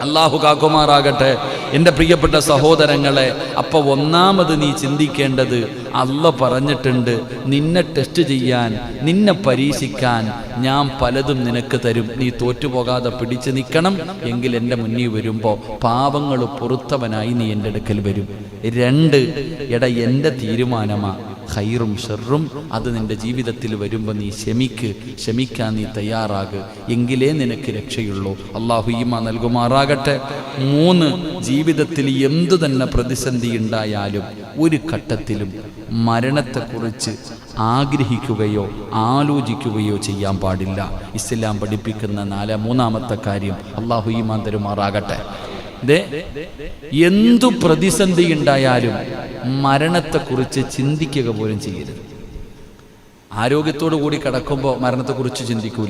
അല്ലാഹു കാക്കുമാറാകട്ടെ. എൻ്റെ പ്രിയപ്പെട്ട സഹോദരങ്ങളെ, അപ്പോൾ ഒന്നാമത് നീ ചിന്തിക്കേണ്ടത്, അല്ലാഹ് പറഞ്ഞിട്ടുണ്ട്, നിന്നെ ടെസ്റ്റ് ചെയ്യാൻ, നിന്നെ പരീക്ഷിക്കാൻ ഞാൻ പലതും നിനക്ക് തരും. നീ തോറ്റുപോകാതെ പിടിച്ചു നിൽക്കണം. എങ്കിൽ എൻ്റെ മുന്നിൽ വരുമ്പോൾ പാപങ്ങൾ പൊറുത്തവനായി നീ എൻ്റെ അടുക്കൽ വരും. 2, എടാ എൻ്റെ തീരുമാനമാണ്, ഖൈറും ഷർറും അത് നിന്റെ ജീവിതത്തിൽ വരുമ്പോൾ നീ ക്ഷമിക്കാൻ നീ തയ്യാറാകുക. എങ്കിലേ നിനക്ക് രക്ഷയുള്ളൂ. അള്ളാഹു ഈമാൻ നൽകുമാറാകട്ടെ. 3, ജീവിതത്തിൽ എന്തു തന്നെ പ്രതിസന്ധി ഉണ്ടായാലും ഒരു ഘട്ടത്തിലും മരണത്തെക്കുറിച്ച് ആഗ്രഹിക്കുകയോ ആലോചിക്കുകയോ ചെയ്യാൻ പാടില്ല. ഇസ്ലാം പഠിപ്പിക്കുന്ന 3-ാമത്തെ കാര്യം. അള്ളാഹു ഈമാൻ തരുമാറാകട്ടെ. എന്തു പ്രതിസന്ധി ഉണ്ടായാലും മരണത്തെക്കുറിച്ച് ചിന്തിക്കുക പോലും ചെയ്യരുത്. ആരോഗ്യത്തോടു കൂടി കിടക്കുമ്പോൾ മരണത്തെക്കുറിച്ച് ചിന്തിക്കൂ?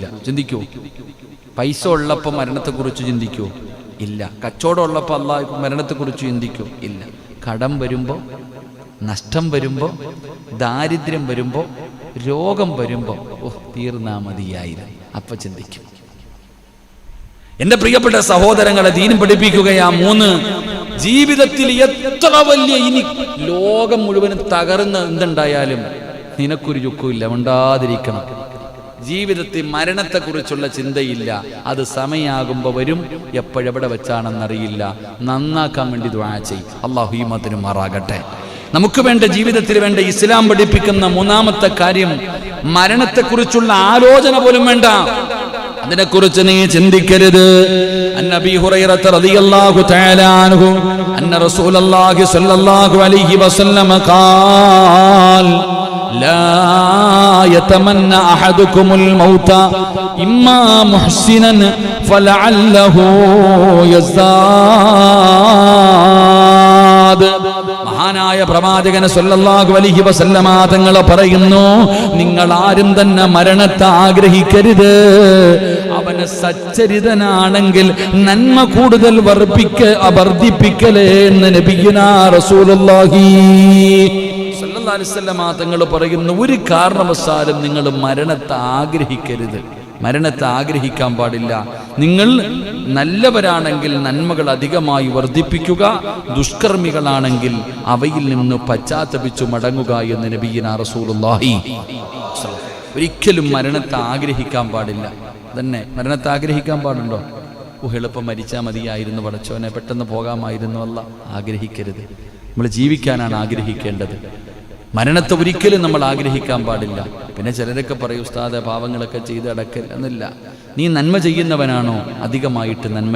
പൈസ ഉള്ളപ്പോൾ മരണത്തെക്കുറിച്ച് ചിന്തിക്കൂ? ഇല്ല. കച്ചവടം ഉള്ളപ്പോൾ അല്ലാഹ് മരണത്തെക്കുറിച്ച് ചിന്തിക്കൂ? ഇല്ല. കടം വരുമ്പോൾ, നഷ്ടം വരുമ്പോൾ, ദാരിദ്ര്യം വരുമ്പോൾ, രോഗം വരുമ്പോൾ തീർന്നാ മതിയായിരുന്നു, അപ്പം ചിന്തിക്കും. എന്റെ പ്രിയപ്പെട്ട സഹോദരങ്ങളെ, ദീനും പഠിപ്പിക്കുകയാ. 3, ജീവിതത്തിൽ എത്ര വലിയ, ഇനി ലോകം മുഴുവനും തകർന്ന് എന്തുണ്ടായാലും നിനക്കൊരു ചുക്കുമില്ല, ഉണ്ടാതിരിക്കണം. ജീവിതത്തിൽ മരണത്തെക്കുറിച്ചുള്ള ചിന്തയില്ല. അത് സമയമാകുമ്പോൾ വരും, എപ്പോഴെവിടെ വെച്ചാണെന്നറിയില്ല. നന്നാക്കാൻ വേണ്ടി ദുആ ചെയ്യും. അല്ലാഹു ഈമാൻ തരുമാറാകട്ടെ. നമുക്ക് വേണ്ട, ജീവിതത്തിൽ വേണ്ട ഇസ്ലാം പഠിപ്പിക്കുന്ന 3-ാമത്തെ കാര്യം, മരണത്തെക്കുറിച്ചുള്ള ആലോചന പോലും വേണ്ട. അതിനെക്കുറിച്ച് നീ ചിന്തിക്കരുത്. അന്നബി ഹുറൈറ റളിയല്ലാഹു തആല അൻഹു അന്ന റസൂലുള്ളാഹി സ്വല്ലല്ലാഹു അലൈഹി വസല്ലം ഖാൽ ലാ യതമന്ന അഹദുകുമുൽ മൗത ഇമ്മാ മുഹ്സിനൻ ഫലഅല്ലഹു യസ്ദാദ്. മഹാനായ പ്രവാചകൻ സ്വല്ലല്ലാഹു അലൈഹി വസല്ലമ തങ്ങൾ പറയുന്നു, നിങ്ങൾ ആരും തന്നെ മരണത്തെ ആഗ്രഹിക്കരുത്. അവന് സച്ചരിതനാണെങ്കിൽ നന്മ കൂടുതൽ വർദ്ധിപ്പിക്കലേ എന്ന് നബിയുനാ റസൂലുള്ളാഹി സ്വല്ലല്ലാഹു അലൈഹി വസല്ലമ തങ്ങൾ പറയുന്നു, ഒരു കാരണവശാലും നിങ്ങൾ മരണത്തെ ആഗ്രഹിക്കരുത്. മരണത്തെ ആഗ്രഹിക്കാൻ പാടില്ല. നിങ്ങൾ നല്ലവരാണെങ്കിൽ നന്മകൾ അധികമായി വർദ്ധിപ്പിക്കുക, ദുഷ്കർമ്മികളാണെങ്കിൽ അവയിൽ നിന്ന് പശ്ചാത്തപിച്ചു മടങ്ങുക എന്ന് നബിയുനാ റസൂലുള്ളാഹി. ഒരിക്കലും മരണത്തെ ആഗ്രഹിക്കാൻ പാടില്ല. തന്നെ മരണത്തെ ആഗ്രഹിക്കാൻ പാടുണ്ടോ? എളുപ്പം മരിച്ചാൽ മതിയായിരുന്നു, പടച്ചോനെ പെട്ടെന്ന് പോകാമായിരുന്നു, അല്ല. ആഗ്രഹിക്കരുത്. നമ്മൾ ജീവിക്കാനാണ് ആഗ്രഹിക്കേണ്ടത്. മരണത്തെ ഒരിക്കലും നമ്മൾ ആഗ്രഹിക്കാൻ പാടില്ല. പിന്നെ ചിലരൊക്കെ പറയും, ഉസ്താദെ പാവങ്ങളൊക്കെ ചെയ്ത് അടക്കൽ എന്നില്ല. നീ നന്മ ചെയ്യുന്നവനാണോ അധികമായിട്ട് നന്മ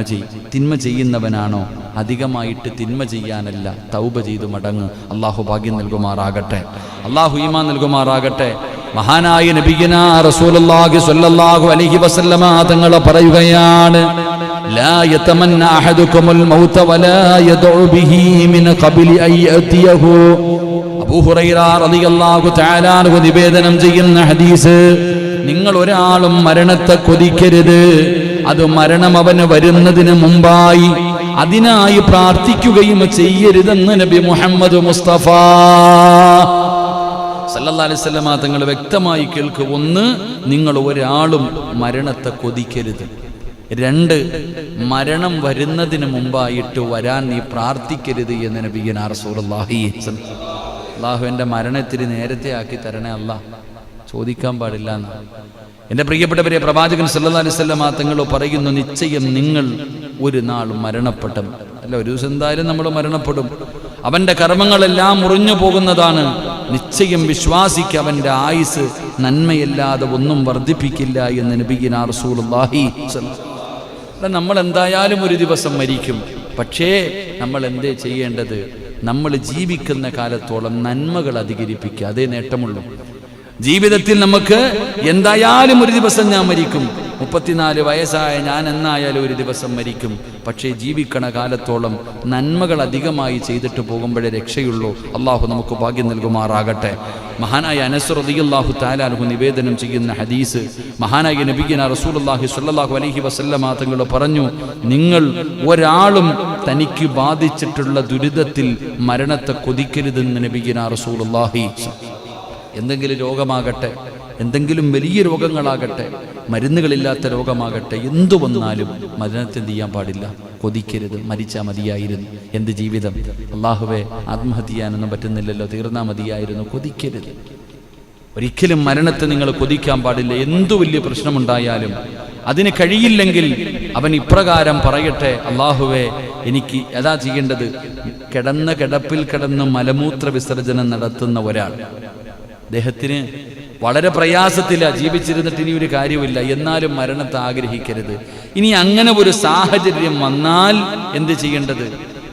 തിന്മ ചെയ്യുന്നവനാണോ അധികമായിട്ട് തിന്മ ചെയ്യാനല്ല, തൗബ ചെയ്തു മടങ്ങ്. അള്ളാഹു ഭാഗ്യം നൽകുമാറാകട്ടെ, അള്ളാഹു ഈമാൻ നൽകുമാറാകട്ടെ. മഹാനായ നബിയുനാ റസൂലുള്ളാഹി സ്വല്ലല്ലാഹു അലൈഹി വസല്ലമ തങ്ങൾ പറയുകയാണ്, ലാ യതമന്ന അഹദുകുമുൽ മൗത വലാ യദഉ ബിഹി മിൻ ഖബ്ലി അൻ യഅതിയഹു. അബൂ ഹുറൈറ റളിയല്ലാഹു തആല അൻഹു നിവേദനം ചെയ്യുന്ന ഹദീസ്, നിങ്ങൾ ഒരാളും മരണത്തെ കൊതിക്കരുത്. അത് മരണം അവന് വരുന്നതിന് മുമ്പായി അതിനായി പ്രാർത്ഥിക്കുകയും ചെയ്യരുതെന്ന് നബി മുഹമ്മദ് മുസ്തഫ സല്ലല്ലാഹു അലൈഹി വസല്ലമ തങ്ങൾ വ്യക്തമായി കേൾക്കുക. 1, നിങ്ങൾ ഒരാളും മരണത്തെ കൊതിക്കരുത്. 2, മരണം വരുന്നതിന് മുമ്പായിട്ട് വരാൻ നീ പ്രാർത്ഥിക്കരുത് എന്ന് നബിയുനാ റസൂലുള്ളാഹി. അല്ലാഹു എൻ്റെ മരണത്തിന് നേരത്തെ ആക്കി തരണേ അല്ലാഹ്, ചോദിക്കാൻ പാടില്ല എന്ന്. എൻ്റെ പ്രിയപ്പെട്ടവരെ, പ്രവാചകൻ സല്ലല്ലാഹു അലൈഹി വസല്ലമ തങ്ങൾ പറയുന്നു, നിശ്ചയം നിങ്ങൾ ഒരു നാൾ മരണപ്പെടും. അല്ല, ഒരു ദിവസം എന്തായാലും നമ്മൾ മരണപ്പെടും. അവൻ്റെ കർമ്മങ്ങളെല്ലാം മുറിഞ്ഞു പോകുന്നതാണ്. നിശ്ചയം വിശ്വാസിക്ക് അവൻ്റെ ആയുസ് നന്മയല്ലാതെ ഒന്നും വർദ്ധിപ്പിക്കില്ല എന്ന് നബിയുനാ റസൂലുള്ളാഹി. നമ്മൾ എന്തായാലും ഒരു ദിവസം മരിക്കും. പക്ഷേ നമ്മൾ എന്തേ ചെയ്യേണ്ടത്? നമ്മൾ ജീവിക്കുന്ന കാലത്തോളം നന്മകൾ അധികരിപ്പിക്കുക, അതേ നേട്ടമുള്ളൂ. ജീവിതത്തിൽ നമുക്ക് എന്തായാലും ഒരു ദിവസം ഞാൻ മരിക്കും. 34 വയസ്സായ ഞാൻ എന്നായാലും ഒരു ദിവസം മരിക്കും. പക്ഷേ ജീവിക്കണ കാലത്തോളം നന്മകൾ അധികമായി ചെയ്തിട്ട് പോകുമ്പോഴേ രക്ഷയുള്ളൂ. അള്ളാഹു നമുക്ക് ഭാഗ്യം നൽകുമാറാകട്ടെ. മഹാനായ അനസ് റളിയല്ലാഹു തആല അൻഹു നിവേദനം ചെയ്യുന്ന ഹദീസ്, മഹാനായ നബിയുനാ റസൂലുള്ളാഹി സ്വല്ലല്ലാഹു അലൈഹി വസല്ലമ തങ്ങൾ പറഞ്ഞു, നിങ്ങൾ ഒരാളും തനിക്ക് ബാധിച്ചിട്ടുള്ള ദുരിതത്തിൽ മരണത്തെ കൊതിക്കരുതെന്ന് നബിയുനാ റസൂലുള്ളാഹി. എന്തെങ്കിലും രോഗമാകട്ടെ, എന്തെങ്കിലും വലിയ രോഗങ്ങളാകട്ടെ, മരുന്നുകളില്ലാത്ത രോഗമാകട്ടെ, എന്തു വന്നാലും മരണത്തെ എന്ത് ചെയ്യാൻ പാടില്ല, കൊതിക്കരുത്. മരിച്ചാൽ മതിയായിരുന്നു. എന്ത് ജീവിതം, അള്ളാഹുവേ ആത്മഹത്യ ചെയ്യാനൊന്നും പറ്റുന്നില്ലല്ലോ, തീർന്നാ മതിയായിരുന്നു. കൊതിക്കരുത്. ഒരിക്കലും മരണത്തെ നിങ്ങൾ കൊതിക്കാൻ പാടില്ല. എന്തു വലിയ പ്രശ്നമുണ്ടായാലും അതിന് കഴിയില്ലെങ്കിൽ അവൻ ഇപ്രകാരം പറയട്ടെ, അള്ളാഹുവേ എനിക്ക് ഏതാ ചെയ്യേണ്ടത്. കിടന്ന കിടപ്പിൽ കിടന്ന് മലമൂത്ര വിസർജനം നടത്തുന്ന ഒരാൾ, അദ്ദേഹത്തിന് വളരെ പ്രയാസത്തില, ജീവിച്ചിരുന്നിട്ട് ഇനി ഒരു കാര്യമില്ല, എന്നാലും മരണത്തെ ആഗ്രഹിക്കരുത്. ഇനി അങ്ങനെ ഒരു സാഹചര്യം വന്നാൽ എന്ത് ചെയ്യേണ്ടത്?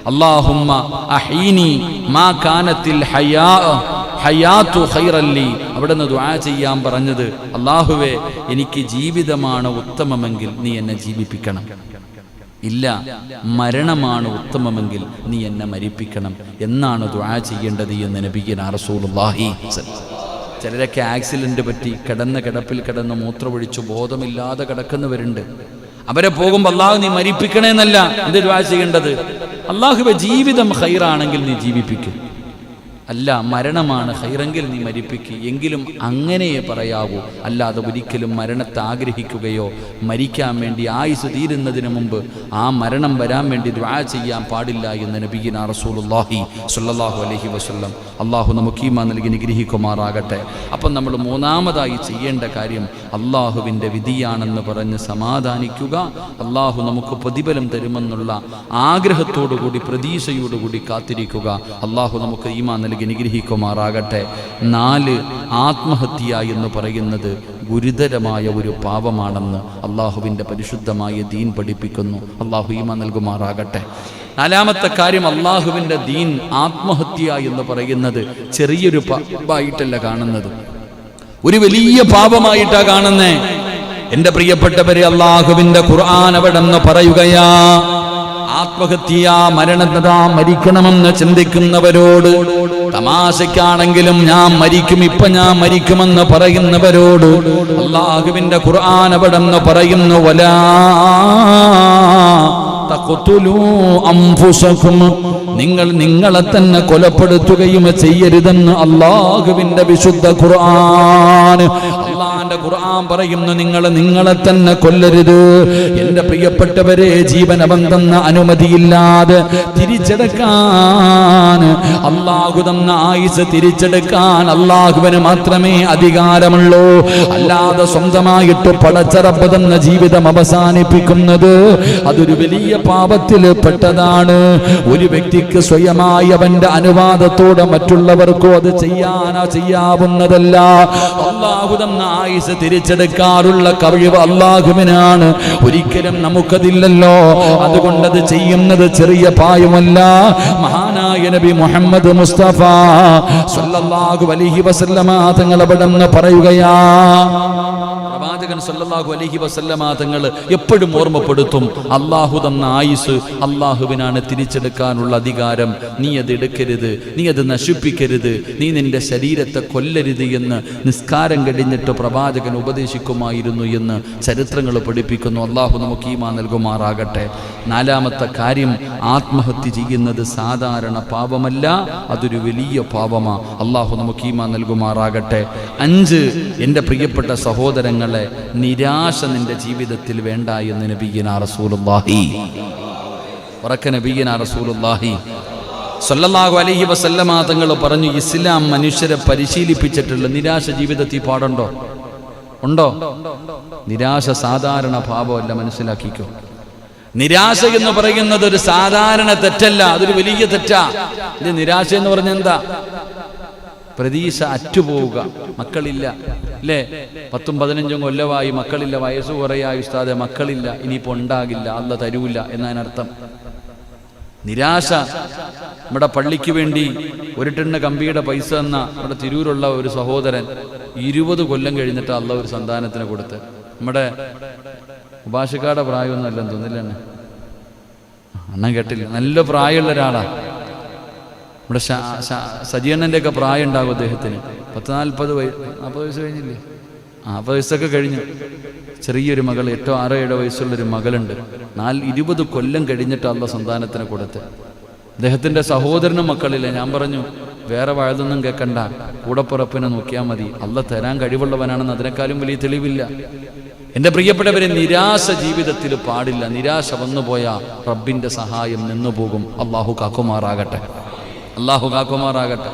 അല്ലാഹുമ്മ അഹീനി മാ കാനത്തിൽ ഹയാത്തു ഖൈറല്ലി. അവിടുന്ന് ദുആ ചെയ്യാൻ പറഞ്ഞത്, അല്ലാഹുവേ എനിക്ക് ജീവിതമാണ് ഉത്തമമെങ്കിൽ നീ എന്നെ ജീവിപ്പിക്കണം, ഇല്ല മരണമാണ് ഉത്തമമെങ്കിൽ നീ എന്നെ മരിപ്പിക്കണം എന്നാണ് ദുആ ചെയ്യേണ്ടത് എന്ന് നബിയുനാ റസൂലുള്ളാഹി. ചിലരൊക്കെ ആക്സിഡന്റ് പറ്റി കിടന്ന കിടപ്പിൽ കിടന്ന് മൂത്രമൊഴിച്ചു ബോധമില്ലാതെ കിടക്കുന്നവരുണ്ട്. അവരെ പോകുമ്പോൾ അല്ലാഹു നീ മരിപ്പിക്കണേന്നല്ല എന്ത് ദുആ ചെയ്യേണ്ടത്, അല്ലാഹുവേ ജീവിതം ഖൈറാണെങ്കിൽ നീ ജീവിപ്പിക്കും, അല്ല മരണമാണ് ഖൈറെങ്കിൽ നീ മരിപ്പിക്കുക. എങ്കിലും അങ്ങനെയേ പറയാവൂ, അല്ലാതെ ഒരിക്കലും മരണത്തെ ആഗ്രഹിക്കുകയോ മരിക്കാൻ വേണ്ടി ആയുസ് തീരുന്നതിന് മുമ്പ് ആ മരണം വരാൻ വേണ്ടി ദുആ ചെയ്യാൻ പാടില്ല എന്ന് നബിയുനാ റസൂലുള്ളാഹി സ്വല്ലല്ലാഹു അലൈഹി വസല്ലം. അള്ളാഹു നമുക്ക് ഈമാൻ നൽകി നിഗ്രഹിക്കുമാറാകട്ടെ. അപ്പം നമ്മൾ മൂന്നാമതായി ചെയ്യേണ്ട കാര്യം അള്ളാഹുവിൻ്റെ വിധിയാണെന്ന് പറഞ്ഞ് സമാധാനിക്കുക. അള്ളാഹു നമുക്ക് പ്രതിഫലം തരുമെന്നുള്ള ആഗ്രഹത്തോടുകൂടി പ്രതീക്ഷയോടുകൂടി കാത്തിരിക്കുക. അള്ളാഹു നമുക്ക് ഈമാൻ നൽകി നിഗ്രഹിക്കുമാറാകട്ടെ. 4, ആത്മഹത്യ എന്ന് പറയുന്നത് ഗുരുതരമായ ഒരു പാപമാണെന്ന് അള്ളാഹുവിൻ്റെ പരിശുദ്ധമായ ദീൻ പഠിപ്പിക്കുന്നു. അള്ളാഹു ഈമാൻ നൽകുമാറാകട്ടെ. 4-ാമത്തെ കാര്യം, അള്ളാഹുവിൻ്റെ ദീൻ ആത്മഹത്യ എന്ന് പറയുന്നത് ചെറിയൊരു പാപമായിട്ടല്ല കാണുന്നത്, ഒരു വലിയ പാപമായിട്ടാണ് കാണുന്നേ. എൻ്റെ പ്രിയപ്പെട്ടവരെ, അള്ളാഹുവിൻ്റെ ഖുർആൻ അവിടെ നിന്ന് പറയുകയാ, ആത്മഹത്യ മരിക്കണമെന്ന് ചിന്തിക്കുന്നവരോട്, തമാശയ്ക്കാണെങ്കിലും ഞാൻ മരിക്കും, ഇപ്പൊ ഞാൻ മരിക്കുമെന്ന് പറയുന്നവരോട് അല്ലാഹുവിന്റെ ഖുർആൻ അവിടെ നിന്ന് പറയുന്നു, വലാ തഖ്തുലൂ അൻഫുസകും, നിങ്ങൾ നിങ്ങളെ തന്നെ കൊലപ്പെടുത്തുകയും ചെയ്യരുതെന്ന് അല്ലാഹുവിന്റെ വിശുദ്ധ ഖുർആൻ. അല്ലാഹുവിന്റെ ഖുർആൻ പറയുന്നു, നിങ്ങളെ തന്നെ കൊല്ലരുത്. എൻ്റെ പ്രിയപ്പെട്ടവരെ, ജീവനബന്ധന്ന അനുമതിയില്ലാതെ തിരിച്ചെടുക്കാൻ, അല്ലാഹു തന്ന ആയുസ് തിരിച്ചെടുക്കാൻ അല്ലാഹുവിന് മാത്രമേ അധികാരമുള്ളൂ. അല്ലാതെ സ്വന്തമായിട്ട് പടച്ച റബ്ബ് തന്ന ജീവിതം അവസാനിപ്പിക്കുന്നത് അതൊരു വലിയ പാപത്തിൽ പെട്ടതാണ്. ഒരു വ്യക്തിക്ക് സ്വയമായി അവന്റെ അനുവാദത്തോടെ മറ്റുള്ളവർക്കോ അത് ചെയ്യാവുന്നതല്ല. അല്ലാഹു തന്ന ആയുസ് തിരിച്ചെടുക്കാറുള്ള കഴിവ് അല്ലാഹുവിനാണ്. ഒരിക്കലും നമുക്കതില്ലല്ലോ. അതുകൊണ്ടത് ചെയ്യുന്നത് ചെറിയ പായമല്ല. മഹാനായ നബി മുഹമ്മദ് മുസ്തഫ സ്വല്ലല്ലാഹു അലൈഹി വസല്ലമ തങ്ങൾ അവിടെ നിന്ന് പറയുകയാ, പ്രവാചകൻ സല്ലല്ലാഹു അലൈഹി വസല്ലമ തങ്ങൾ എപ്പോഴും ഓർമ്മപ്പെടുത്തും, അല്ലാഹു തന്ന ആയുസ് അല്ലാഹുവിനാണ് തിരിച്ചെടുക്കാനുള്ള അധികാരം. നീ അത് എടുക്കരുത്, നീ അത് നശിപ്പിക്കരുത്, നീ നിന്റെ ശരീരത്തെ കൊല്ലരുത് എന്ന് നിസ്കാരം കഴിഞ്ഞിട്ട് പ്രവാചകൻ ഉപദേശിക്കുമായിരുന്നു എന്ന് ചരിത്രങ്ങൾ പഠിപ്പിക്കുന്നു. അല്ലാഹു നമുക്ക് ഈമാൻ നൽകുമാറാകട്ടെ. 4-ാമത്തെ കാര്യം, ആത്മഹത്യ ചെയ്യുന്നത് സാധാരണ പാപമല്ല, അതൊരു വലിയ പാപമാ. അല്ലാഹു നമുക്ക് ഈമാൻ നൽകുമാറാകട്ടെ. 5, എൻ്റെ പ്രിയപ്പെട്ട സഹോദരങ്ങളെ, നിരാശ നിന്റെ ജീവിതത്തിൽ വേണ്ട എന്ന് നബിയുനാ റസൂലുള്ളാഹി സ്വല്ലല്ലാഹു അലൈഹി വസല്ലമ തങ്ങൾ പറഞ്ഞു, ഇസ്ലാം മനുഷ്യരെ പരിശീലിപ്പിച്ചിട്ടുള്ള നിരാശ ജീവിതത്തിൽ പാടുണ്ടോ? ഉണ്ടോ? നിരാശ സാധാരണ പാപമല്ല, മനസ്സിലാക്കിക്കോ. നിരാശ എന്ന് പറയുന്നത് ഒരു സാധാരണ തെറ്റല്ല, അതൊരു വലിയ തെറ്റാ. ഇത് നിരാശ എന്ന് പറഞ്ഞ എന്താ? പ്രതീക്ഷ അറ്റുപോവുക. മക്കളില്ല അല്ലേ, 10-15 കൊല്ലമായി മക്കളില്ല, വയസ്സ് കുറയായി ഉസ്താദെ മക്കളില്ല, ഇനിയിപ്പോൾ ഉണ്ടാകില്ല, അല്ല തരൂല എന്നതിനർത്ഥം. നിരാശ. നമ്മുടെ പള്ളിക്ക് വേണ്ടി 1 ടണ്ണ് കമ്പിയുടെ പൈസ തന്ന നമ്മുടെ തിരൂരുള്ള ഒരു സഹോദരൻ 20 കൊല്ലം കഴിഞ്ഞിട്ട് അള്ളാഹ് ഒരു സന്താനത്തിന് കൊടുത്ത്. നമ്മുടെ ഉപാസിക്കാടെ പ്രായമൊന്നും അല്ലെന്ന് തോന്നില്ല എന്നെ, അണ്ണൻ കേട്ടില്ല, നല്ല പ്രായമുള്ള ഒരാളാണ്. നമ്മുടെ സജിയണ്ണൻ്റെ ഒക്കെ പ്രായം ഉണ്ടാകും അദ്ദേഹത്തിന്. 40 വയസ്സ് കഴിഞ്ഞില്ലേ? 40 വയസ്സൊക്കെ കഴിഞ്ഞു. ചെറിയൊരു മകൾ, 8, 6, 7 വയസ്സുള്ളൊരു മകളുണ്ട്. 20 കൊല്ലം കഴിഞ്ഞിട്ട് അള്ള സന്താനത്തിന് കൊടുത്ത്. അദ്ദേഹത്തിൻ്റെ സഹോദരനും മക്കളില്ല. ഞാൻ പറഞ്ഞു വേറെ വഴുതൊന്നും കേൾക്കണ്ട, കൂടപ്പുറപ്പിനെ നോക്കിയാൽ മതി, അള്ള തരാൻ കഴിവുള്ളവനാണെന്ന് അതിനേക്കാളും വലിയ തെളിവില്ല. എൻ്റെ പ്രിയപ്പെട്ടവരെ, നിരാശ ജീവിതത്തിൽ പാടില്ല. നിരാശ വന്നുപോയാൽ റബ്ബിൻ്റെ സഹായം നിന്നുപോകും. അള്ളാഹു കാക്കുമാറാകട്ടെ, അള്ളാഹു കാക്കുമാറാകട്ടെ.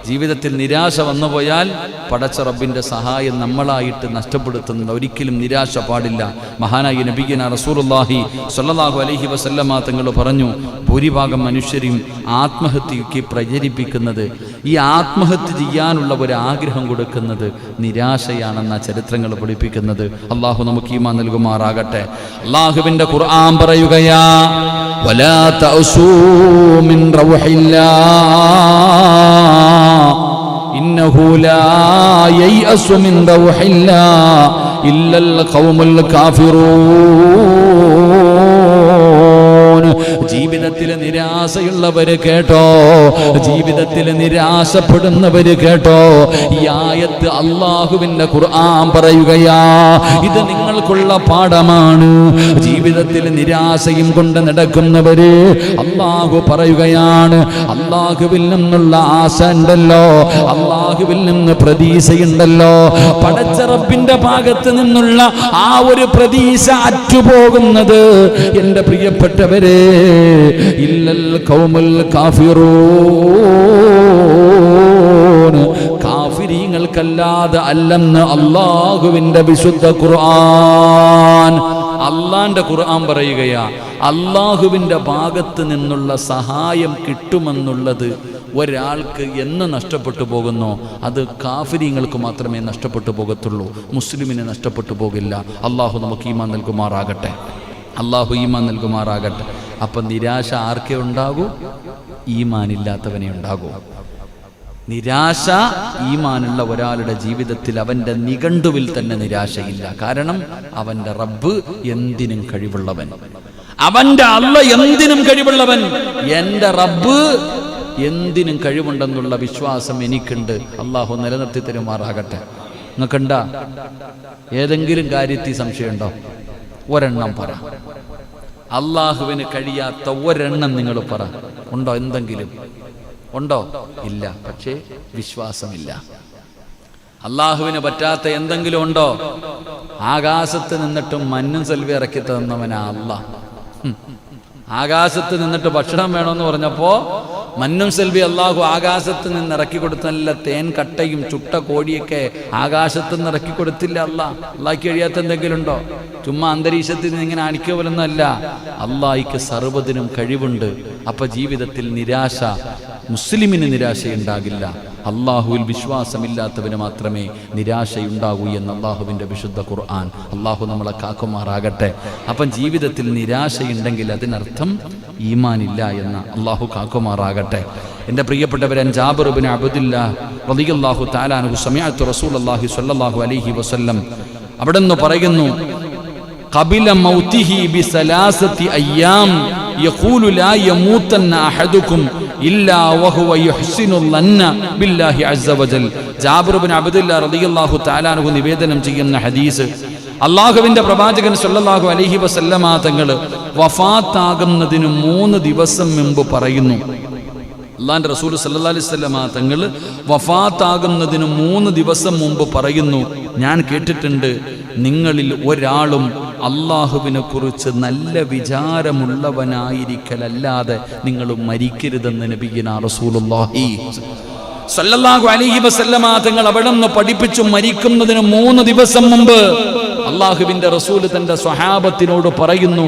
ജീവിതത്തിൽ നിരാശ വന്നുപോയാൽ പടച്ച റബ്ബിൻ്റെ സഹായം നമ്മളായിട്ട് നഷ്ടപ്പെടുത്തുന്നില്ല. ഒരിക്കലും നിരാശ പാടില്ല. മഹാനായ നബിയന റസൂലുള്ളാഹി സ്വല്ലല്ലാഹു അലൈഹി വസല്ലമ തങ്ങൾ പറഞ്ഞു, ഭൂരിഭാഗം മനുഷ്യരും ആത്മഹത്യയ്ക്ക് പ്രചരിപ്പിക്കുന്നത്, ഈ ആത്മഹത്യ ചെയ്യാനുള്ള ഒരു ആഗ്രഹം കൊടുക്കുന്നത് നിരാശയാണെന്ന ചരിത്രങ്ങൾ പഠിപ്പിക്കുന്നത്. അള്ളാഹു നമുക്ക് ഈമാൻ നൽകുമാറാകട്ടെ. അള്ളാഹുവിൻ്റെ ഖുർആൻ പറയുകയാ, വലാ തഅസൂ മിൻ റൗഹില്ലാഹ് ഇന്നഹു ലാ യയഅസു മിൻ റൗഹില്ലാഹ് ഇല്ലൽ ഖൗമുൽ കാഫിറൂൻ. ജീവിതത്തിൽ നിരാശയുള്ളവര് കേട്ടോ, ജീവിതത്തിൽ നിരാശപ്പെടുന്നവര് കേട്ടോ, ഈ ആയത്ത് അള്ളാഹുവിന്റെ ഖുർആൻ പറയുകയാ, ഇത് നിങ്ങൾക്കുള്ള പാഠമാണ്. ജീവിതത്തിൽ നിരാശയും കൊണ്ട് നടക്കുന്നവര് അള്ളാഹു പറയുകയാണ്, അള്ളാഹുവിൽ നിന്നുള്ള ആശ ഉണ്ടല്ലോ, അള്ളാഹുവിൽ നിന്ന് പ്രതീക്ഷയുണ്ടല്ലോ, പടച്ച റബ്ബിന്റെ ഭാഗത്ത് നിന്നുള്ള ആ ഒരു പ്രതീക്ഷ അറ്റുപോകുന്നത് എൻ്റെ പ്രിയപ്പെട്ടവരെ ഇല്ലൽ ഖൗമുൽ കാഫിറൂൻ, കാഫിരീങ്ങൾക്കല്ലാതെ അല്ലെന്ന് അള്ളാഹുവിന്റെ വിശുദ്ധ ഖുർആൻ. അള്ളാന്റെ ഖുർആൻ പറയുകയാ, അള്ളാഹുവിന്റെ ഭാഗത്ത് നിന്നുള്ള സഹായം കിട്ടുമെന്നുള്ളത് ഒരാൾക്ക് എന്ന് നഷ്ടപ്പെട്ടു പോകുന്നോ അത് കാഫിരീങ്ങൾക്ക് മാത്രമേ നഷ്ടപ്പെട്ടു പോകത്തുള്ളൂ, മുസ്ലിമിന് നഷ്ടപ്പെട്ടു പോകില്ല. അള്ളാഹു നമുക്ക് ഈമാൻ നൽകുമാറാകട്ടെ, അള്ളാഹു ഈമാൻ നൽകുമാറാകട്ടെ. അപ്പം നിരാശ ആർക്കേ ഉണ്ടാകൂ? ഈമാനില്ലാത്തവനെ ഉണ്ടാകൂ. നിരാശ ഈമാനുള്ള ഒരാളുടെ ജീവിതത്തിൽ അവൻ്റെ നിഘണ്ടുവിൽ തന്നെ നിരാശയില്ല. കാരണം അവൻ്റെ റബ്ബ് എന്തിനും കഴിവുള്ളവൻ, അവൻ്റെ അള്ള എന്തിനും കഴിവുള്ളവൻ, എൻ്റെ റബ്ബ് എന്തിനും കഴിവുണ്ടെന്നുള്ള വിശ്വാസം എനിക്കുണ്ട്. അള്ളാഹു നിലനിർത്തി തരുമാറാകട്ടെ. നിങ്ങൾക്കുണ്ടാ ഏതെങ്കിലും കാര്യത്തിൽ സംശയമുണ്ടോ? ഒരെണ്ണം പറ. അള്ളാഹുവിന് കഴിയാത്ത ഒരെണ്ണം നിങ്ങൾ പറ. ഉണ്ടോ? എന്തെങ്കിലും ഉണ്ടോ? ഇല്ല. പക്ഷേ വിശ്വാസമില്ല. അള്ളാഹുവിന് പറ്റാത്ത എന്തെങ്കിലും ഉണ്ടോ? ആകാശത്ത് നിന്നിട്ടും മഞ്ഞും സെൽവി ഇറക്കി തന്നവനാ അള്ളാഹ്. ആകാശത്ത് നിന്നിട്ട് ഭക്ഷണം വേണമെന്ന് പറഞ്ഞപ്പോ മന്നും സെൽവി അള്ളാഹു ആകാശത്ത് നിന്ന് ഇറക്കി കൊടുത്തല്ല. തേൻ കട്ടയും ചുട്ട കോഴിയൊക്കെ ആകാശത്ത് നിന്ന് ഇറക്കി കൊടുത്തില്ല അള്ളാഹ്. അള്ളാഹിക്ക് കഴിയാത്ത എന്തെങ്കിലും ഉണ്ടോ? ചുമ്മാ അന്തരീക്ഷത്തിൽ നിന്ന് ഇങ്ങനെ അണിക്കുക പോലൊന്നല്ല. അള്ളാഹിക്ക് സർവ്വതിനും കഴിവുണ്ട്. അപ്പൊ ജീവിതത്തിൽ നിരാശ, മുസ്ലിമിന് നിരാശയുണ്ടാകില്ല. അള്ളാഹുവിൽ വിശ്വാസമില്ലാത്തവന് മാത്രമേ നിരാശയുണ്ടാകൂ എന്ന് അള്ളാഹുവിൻ്റെ വിശുദ്ധ ഖുർആൻ. അള്ളാഹു നമ്മളെ കാക്കുമാറാകട്ടെ. അപ്പം ജീവിതത്തിൽ നിരാശയുണ്ടെങ്കിൽ അതിനർത്ഥം ഈമാനില്ല എന്ന്. അള്ളാഹു കാക്കുമാറാകട്ടെ. എൻ്റെ പ്രിയപ്പെട്ടവരെ, ജാബിർ ഇബ്നു അബ്ദുല്ലാഹ് റളിയല്ലാഹു തആല അൻഹു സമിഅതു റസൂലുള്ളാഹി സ്വല്ലല്ലാഹു അലൈഹി വസല്ലം അവിടെന്ന് പറയുന്നു, ഖബില മൗതിഹി ബിസലാസതി അയ്യാം യഖൂലു ലാ യമൂതന്ന അഹദുകും ഇല്ലാ വഹുവ യുഹ്സിനു ളന്ന ബില്ലാഹി അസ്സ വജൽ. ജാബിർ ഇബ്നു അബ്ദുല്ലാഹ് റളിയല്ലാഹു തആല അൻഹു നിവേദനം ചെയ്യുന്ന ഹദീസ്, അള്ളാഹുവിന്റെ പ്രവാചകൻ സല്ലല്ലാഹു അലൈഹി വസല്ലമ തങ്ങൾ വഫാത്താകുന്നതിന് 3 ദിവസം മുമ്പ് പറയുന്നു. അള്ളാന്റെ റസൂൽ സല്ലല്ലാഹു അലൈഹി വസല്ലമ തങ്ങൾ വഫാത്താകുന്നതിന് 3 ദിവസം മുമ്പ് പറയുന്നു, ഞാൻ കേട്ടിട്ടുണ്ട് നിങ്ങളിൽ ഒരാളും അള്ളാഹുവിനെ കുറിച്ച് നല്ല വിചാരമുള്ളവനായിരിക്കലല്ലാതെ നിങ്ങൾ മരിക്കരുതെന്ന് നബിയുനാ റസൂലുള്ളാഹി സല്ലല്ലാഹു അലൈഹി വസല്ലമ തങ്ങൾ അവിടെ നിന്ന് പഠിപ്പിച്ചു. മരിക്കുന്നതിന് 3 ദിവസം മുമ്പ് അള്ളാഹുവിന്റെ റസൂൽ തന്റെ സ്വഹാബത്തിനോട് പറയുന്നു,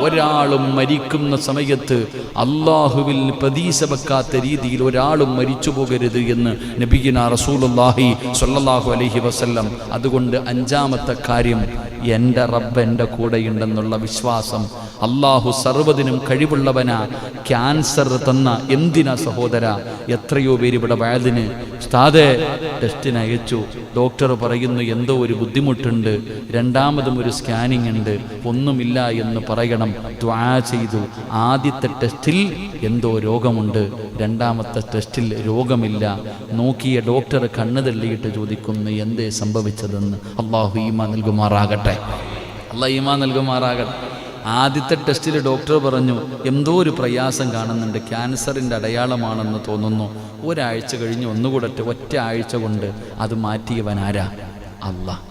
ഒരാളും മരിക്കുന്ന സമയത്ത് അള്ളാഹുവിൽ പ്രതീക്ഷ വെക്കാത്ത രീതിയിൽ ഒരാളും മരിച്ചു പോകരുത് എന്ന് നബിയുനാ റസൂലുള്ളാഹി സ്വല്ലല്ലാഹു അലൈഹി വസല്ലം. അതുകൊണ്ട് 5-ാമത്തെ കാര്യം, എൻ്റെ റബ്ബ് എൻ്റെ കൂടെയുണ്ടെന്നുള്ള വിശ്വാസം അള്ളാഹു സർവ്വതിനും കഴിവുള്ളവനാ. ക്യാൻസർ തന്ന എന്തിനാ സഹോദര? എത്രയോ പേര് ഇവിടെ വയലിന് ഉസ്താദേ ടെസ്റ്റിന് അയച്ചു, ഡോക്ടർ പറയുന്നു എന്തോ ഒരു ബുദ്ധിമുട്ടുണ്ട്, രണ്ടാമതും ഒരു സ്കാനിങ് ഉണ്ട്, ഒന്നുമില്ല എന്ന് പറയണം. ദ്വാ ചെയ്തു. ആദ്യത്തെ ടെസ്റ്റിൽ എന്തോ രോഗമുണ്ട്, രണ്ടാമത്തെ ടെസ്റ്റിൽ രോഗമില്ല. നോക്കിയ ഡോക്ടർ കണ്ണ് തള്ളിയിട്ട് ചോദിക്കുന്നു എന്തേ സംഭവിച്ചതെന്ന്. അള്ളാഹു ഈമാൻ നൽകുമാറാകട്ടെ, അള്ളാഹു ഈമാൻ നൽകുമാറാകട്ടെ. ആദ്യത്തെ ടെസ്റ്റിൽ ഡോക്ടർ പറഞ്ഞു എന്തോ ഒരു പ്രയാസം കാണുന്നുണ്ട്, ക്യാൻസറിൻ്റെ അടയാളമാണെന്ന് തോന്നുന്നു. ഒരാഴ്ച കഴിഞ്ഞ് ഒന്നുകൂടെ ഒറ്റ ആഴ്ച കൊണ്ട് അത് മാറ്റിയവനാരാ? അല്ലാഹ്.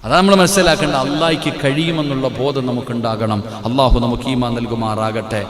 അതാ നമ്മൾ മനസ്സിലാക്കേണ്ട. അള്ളാഹിക്ക് കഴിയുമെന്നുള്ള ബോധം നമുക്കുണ്ടാകണം. അള്ളാഹു നമുക്ക് ഈമാൻ നൽകുമാറാകട്ടെ.